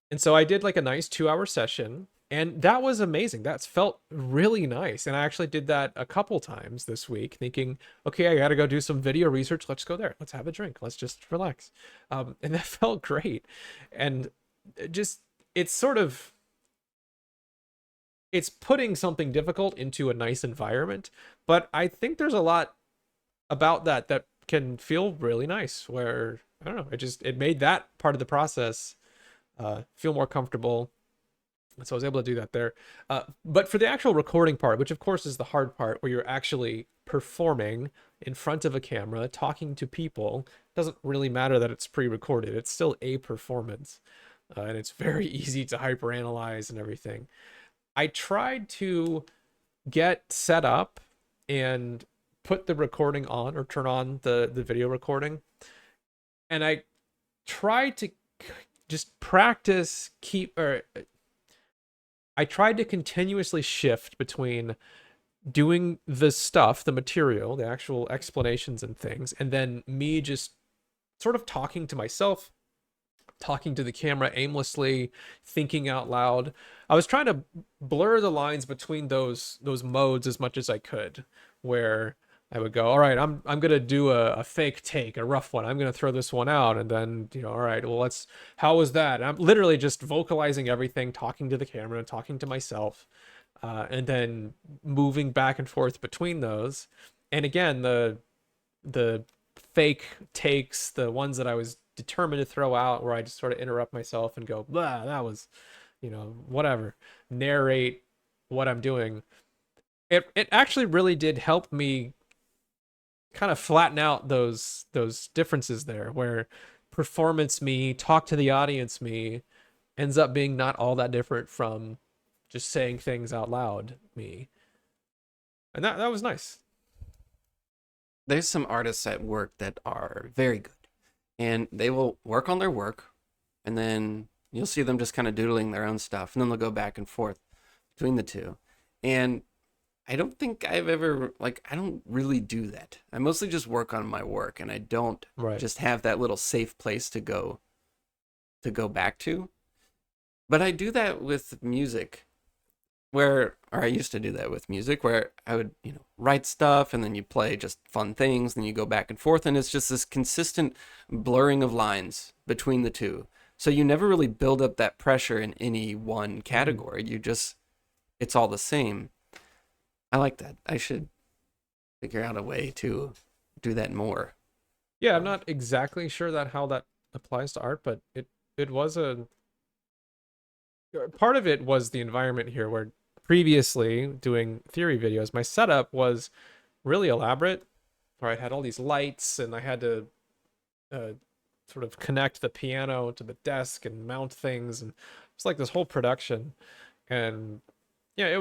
And so I did like a nice 2 hour session, and that was amazing. That's felt really nice. And I actually did that a couple times this week, thinking, okay, I got to go do some video research. Let's go there. Let's have a drink. Let's just relax. And that felt great. And just, it's sort of, it's putting something difficult into a nice environment. But I think there's a lot about that that can feel really nice, where, I don't know, it made that part of the process feel more comfortable. So I was able to do that there. But for the actual recording part, which of course is the hard part, where you're actually performing in front of a camera, talking to people, it doesn't really matter that it's pre-recorded. It's still a performance. And it's very easy to hyperanalyze and everything. I tried to get set up and put the recording on, or turn on the video recording. And I tried to just practice I tried to continuously shift between doing the stuff, the material, the actual explanations and things, and then me just sort of talking to myself, talking to the camera aimlessly, thinking out loud. I was trying to blur the lines between those modes as much as I could, where I would go, all right, I'm gonna do a fake take, a rough one. I'm gonna throw this one out, and then all right, well, how was that? And I'm literally just vocalizing everything, talking to the camera, talking to myself, and then moving back and forth between those. And again, the fake takes, the ones that I was determined to throw out, where I just sort of interrupt myself and go, blah, that was, whatever, narrate what I'm doing. It actually really did help me kind of flatten out those differences there, where performance me, talk to the audience me, ends up being not all that different from just saying things out loud me. And that was nice. There's some artists at work that are very good, and they will work on their work, and then you'll see them just kind of doodling their own stuff, and then they'll go back and forth between the two. And I don't think I've ever, like, I don't really do that. I mostly just work on my work, and I don't Right. just have that little safe place to go back to. But I do that with music, or I used to do that with music, where I would, write stuff, and then you play just fun things, then you go back and forth, and it's just this consistent blurring of lines between the two. So you never really build up that pressure in any one Mm. category. It's all the same. I like that. I should figure out a way to do that more. Yeah, I'm Um, not exactly sure that how that applies to art, but it was a part of it was the environment here, where previously doing theory videos, my setup was really elaborate, where I had all these lights, and I had to uh, sort of connect the piano to the desk and mount things, and it's like this whole production. And yeah, it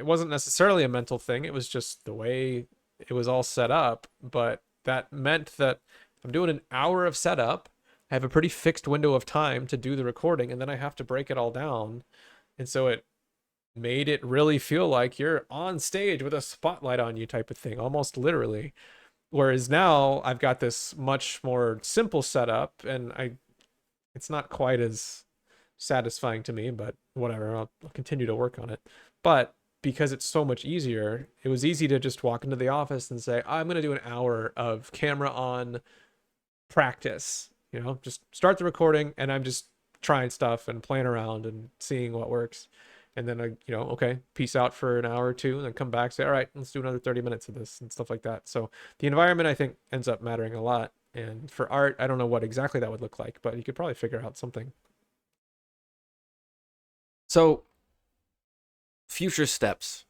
wasn't necessarily a mental thing. It was just the way it was all set up. But that meant that I'm doing an hour of setup. I have a pretty fixed window of time to do the recording, and then I have to break it all down. And so it made it really feel like you're on stage with a spotlight on you, type of thing, almost literally. Whereas now I've got this much more simple setup, and it's not quite as satisfying to me, but whatever. I'll continue to work on it. But because it's so much easier, it was easy to just walk into the office and say, I'm going to do an hour of camera on practice. Just start the recording, and I'm just trying stuff and playing around and seeing what works. And then okay, peace out for an hour or two, and then come back, say, all right, let's do another 30 minutes of this and stuff like that. So the environment, I think, ends up mattering a lot. And for art, I don't know what exactly that would look like, but you could probably figure out something. so, future steps.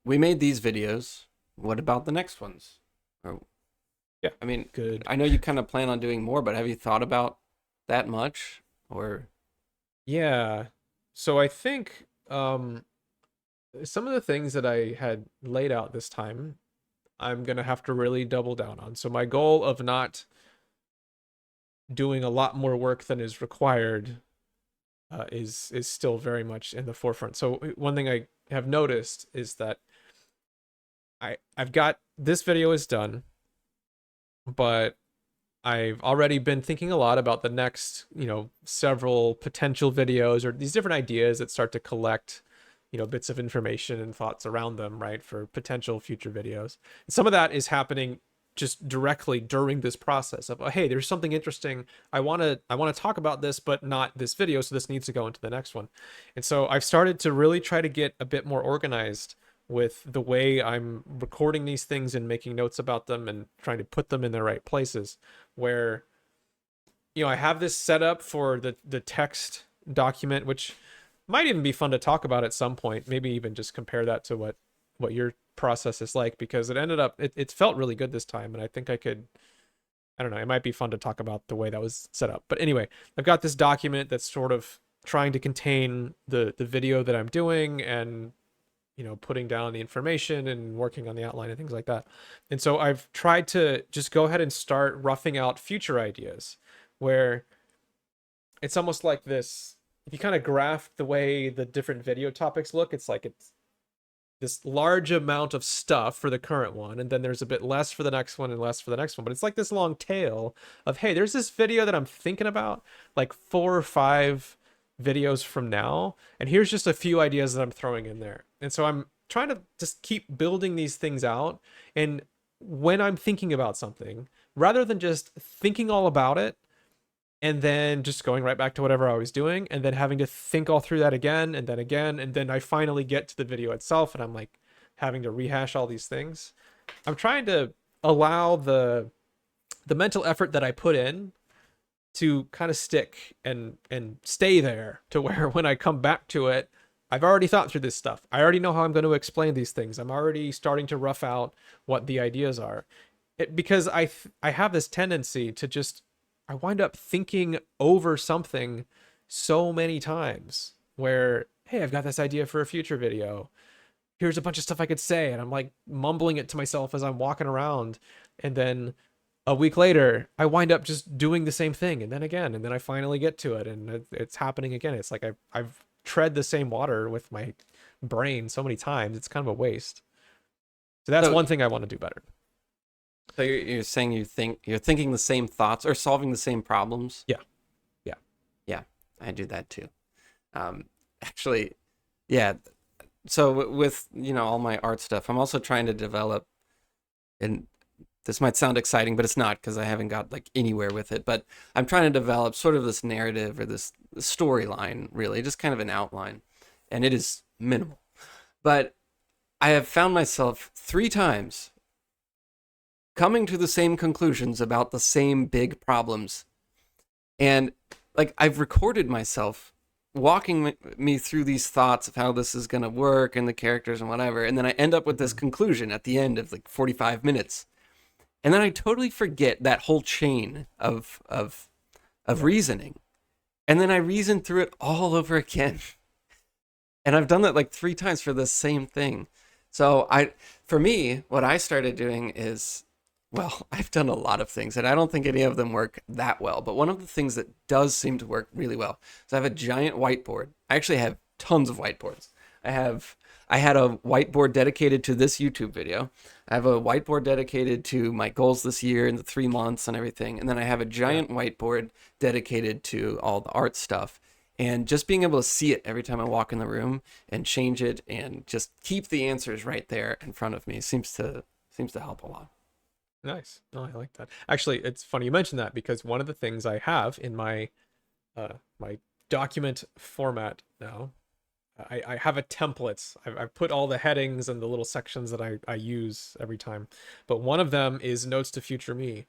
We made these videos. What about the next ones? Or, Yeah, I mean, good. I know you kind of plan on doing more, but have you thought about that much? Or, Yeah. So I think some of the things that I had laid out this time, I'm gonna have to really double down on. So my goal of not doing a lot more work than is required is still very much in the forefront. So one thing I have noticed is that I've got this video is done, but I've already been thinking a lot about the next, several potential videos or these different ideas that start to collect, bits of information and thoughts around them, right, for potential future videos. And some of that is happening just directly during this process of, oh, hey, there's something interesting. I want to talk about this, but not this video, so this needs to go into the next one. And so I've started to really try to get a bit more organized with the way I'm recording these things and making notes about them and trying to put them in the right places where I have this set up for the text document, which might even be fun to talk about at some point, maybe even just compare that to what your process is like, because it felt really good this time, and I think I don't know, it might be fun to talk about the way that was set up. But anyway, I've got this document that's sort of trying to contain the video that I'm doing, and putting down the information and working on the outline and things like that. And so I've tried to just go ahead and start roughing out future ideas where it's almost like this. If you kind of graph the way the different video topics look, it's this large amount of stuff for the current one, and then there's a bit less for the next one and less for the next one. But it's like this long tail of, hey, there's this video that I'm thinking about like 4 or 5 videos from now, and here's just a few ideas that I'm throwing in there. And so I'm trying to just keep building these things out. And when I'm thinking about something, rather than just thinking all about it and then just going right back to whatever I was doing and then having to think all through that again, and then I finally get to the video itself and I'm like having to rehash all these things. I'm trying to allow the mental effort that I put in to kind of stick and stay there, to where when I come back to it, I've already thought through this stuff. I already know how I'm going to explain these things. I'm already starting to rough out what the ideas are. Because I have this tendency to just, I wind up thinking over something so many times where, hey, I've got this idea for a future video. Here's a bunch of stuff I could say, and I'm like mumbling it to myself as I'm walking around, and then a week later I wind up just doing the same thing, and then again, and then I finally get to it, and it's happening again. It's like I've tread the same water with my brain so many times. It's kind of a waste. So that's So, one thing I want to do better. so you're saying you're thinking the same thoughts or solving the same problems? Yeah. Yeah. Yeah, I do that too. Actually, yeah. So with all my art stuff, I'm also trying to develop, and this might sound exciting, but it's not because I haven't got like anywhere with it. But I'm trying to develop sort of this narrative or this storyline, really, just kind of an outline, and it is minimal. But I have found myself 3 times coming to the same conclusions about the same big problems. And like I've recorded myself walking me through these thoughts of how this is going to work and the characters and whatever. And then I end up with this conclusion at the end of like 45 minutes. And then I totally forget that whole chain of reasoning. And then I reason through it all over again. And I've done that like 3 times for the same thing. So for me, what I started doing is, well, I've done a lot of things, and I don't think any of them work that well. But one of the things that does seem to work really well is I have a giant whiteboard. I actually have tons of whiteboards. I had a whiteboard dedicated to this YouTube video. I have a whiteboard dedicated to my goals this year and the 3 months and everything. And then I have a giant whiteboard dedicated to all the art stuff. And just being able to see it every time I walk in the room and change it and just keep the answers right there in front of me seems to help a lot. Nice. Oh, I like that. Actually, it's funny you mentioned that, because one of the things I have in my document format now, I have a template. I've put all the headings and the little sections that I use every time. But one of them is notes to future me.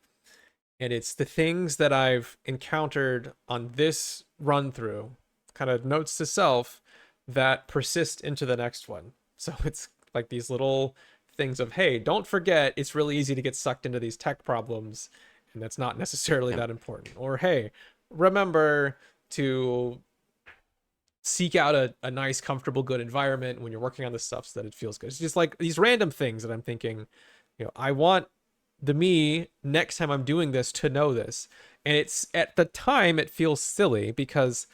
And it's the things that I've encountered on this run through, kind of notes to self, that persist into the next one. So it's like these little things of, hey, don't forget, it's really easy to get sucked into these tech problems, and that's not necessarily Yeah. that important. Or, hey, remember to seek out a nice, comfortable, good environment when you're working on this stuff so that it feels good. It's just like these random things that I'm thinking, I want the me next time I'm doing this to know this. And it's, at the time, it feels silly because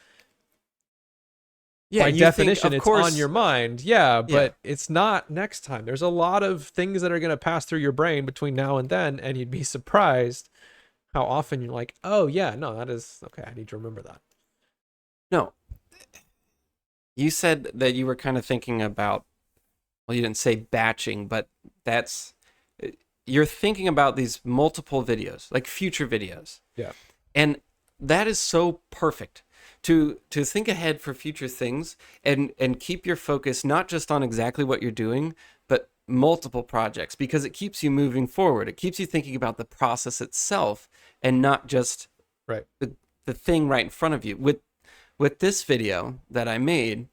Yeah, By you think, definition, of it's on your course, mind. Yeah, yeah. but it's not next time. There's a lot of things that are going to pass through your brain between now and then, and you'd be surprised how often you're like, oh, yeah, no, that is okay. I need to remember that. No, you said that you were kind of thinking about, well, you didn't say batching, but that's, you're thinking about these multiple videos, like future videos. Yeah. And that is so perfect to think ahead for future things and keep your focus not just on exactly what you're doing, but multiple projects because it keeps you moving forward. It keeps you thinking about the process itself and not just Right. the thing right in front of you. With this video that I made,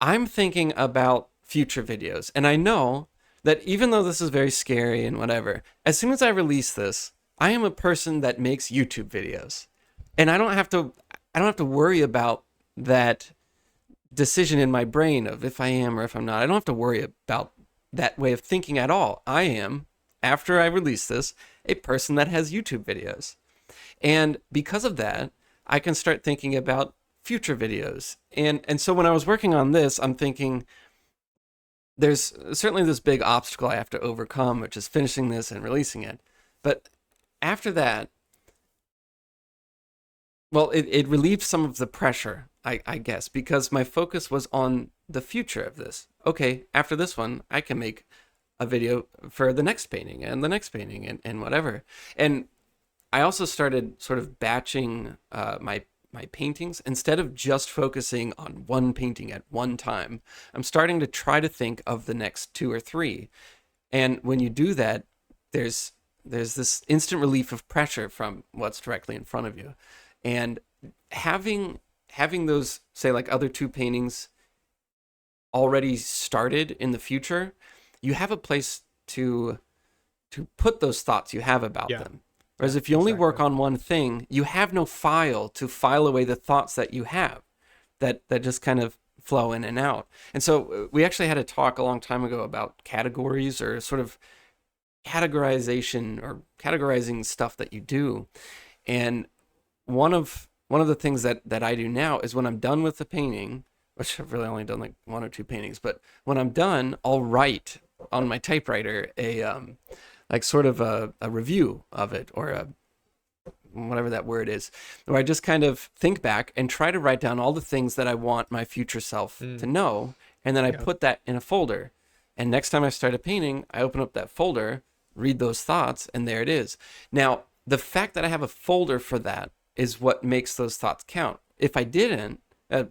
I'm thinking about future videos. And I know that even though this is very scary and whatever, as soon as I release this, I am a person that makes YouTube videos. And I don't have to worry about that decision in my brain of if I am or if I'm not. I don't have to worry about that way of thinking at all. I am, after I release this, a person that has YouTube videos. And because of that, I can start thinking about future videos. And so when I was working on this, I'm thinking there's certainly this big obstacle I have to overcome, which is finishing this and releasing it. But after that, well, it relieved some of the pressure, I guess, because my focus was on the future of this. Okay, after this one, I can make a video for the next painting and the next painting and whatever. And I also started sort of batching my paintings instead of just focusing on one painting at one time. I'm starting to try to think of the next two or three. And when you do that, there's there's this instant relief of pressure from what's directly in front of you. And having those, say, like other two paintings already started in the future, you have a place to put those thoughts you have about Yeah. them. Yeah. Whereas if you only work Exactly. on one thing, you have no file to file away the thoughts that you have that just kind of flow in and out. And so we actually had a talk a long time ago about categories or sort of categorization or categorizing stuff that you do. And one of the things that I do now is when I'm done with the painting, which I've really only done like one or two paintings, but when I'm done, I'll write on my typewriter a like sort of a review of it or a whatever that word is, where I just kind of think back and try to write down all the things that I want my future self to Mm, know, and then I yeah. put that in a folder. And next time I start a painting, I open up that folder, read those thoughts, and there it is. Now, the fact that I have a folder for that is what makes those thoughts count. If I didn't, a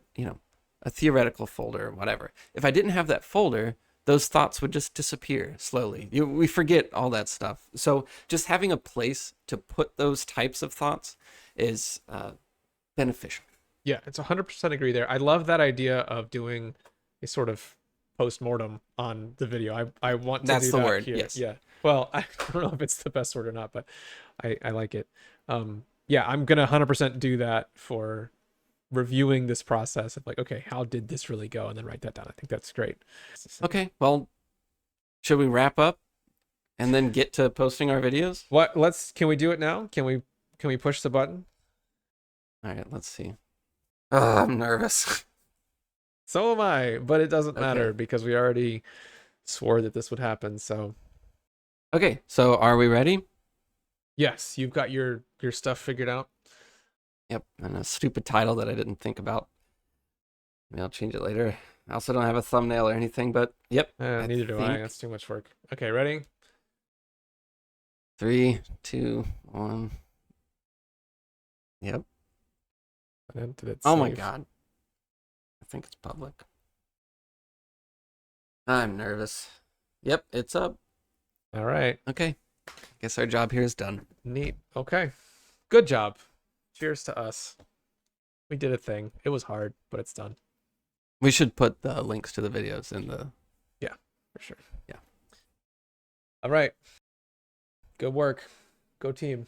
theoretical folder or whatever, if I didn't have that folder, those thoughts would just disappear slowly. We forget all that stuff. So just having a place to put those types of thoughts is beneficial. Yeah, it's 100% agree there. I love that idea of doing a sort of post-mortem on the video. I want to That's do the that word. here. Yes. Yeah. Well, I don't know if it's the best word or not, but I like it. Yeah, I'm gonna 100% do that for reviewing this process of like, okay, how did this really go? And then write that down. I think that's great. Okay. Well, should we wrap up and then get to posting our videos? Can we do it now? Can we push the button? All right. Let's see. Oh, I'm nervous. So am I, but it doesn't matter Okay. because we already swore that this would happen. So Okay. So are we ready? yes, you've got your stuff figured out. Yep. And a stupid title that I didn't think about. Maybe I'll change it later. I also don't have a thumbnail or anything, but yep. I Neither do I. think That's too much work. Okay, ready? three, two, one. Yep. And then did it Oh my save? God. I think it's public. I'm nervous. Yep, it's up. All right. Okay. Guess our job here is done. Neat. Okay. Good job. Cheers to us. We did a thing. It was hard, but it's done. We should put the links to the videos in the. Yeah, for sure. Yeah. All right. Good work. Go team.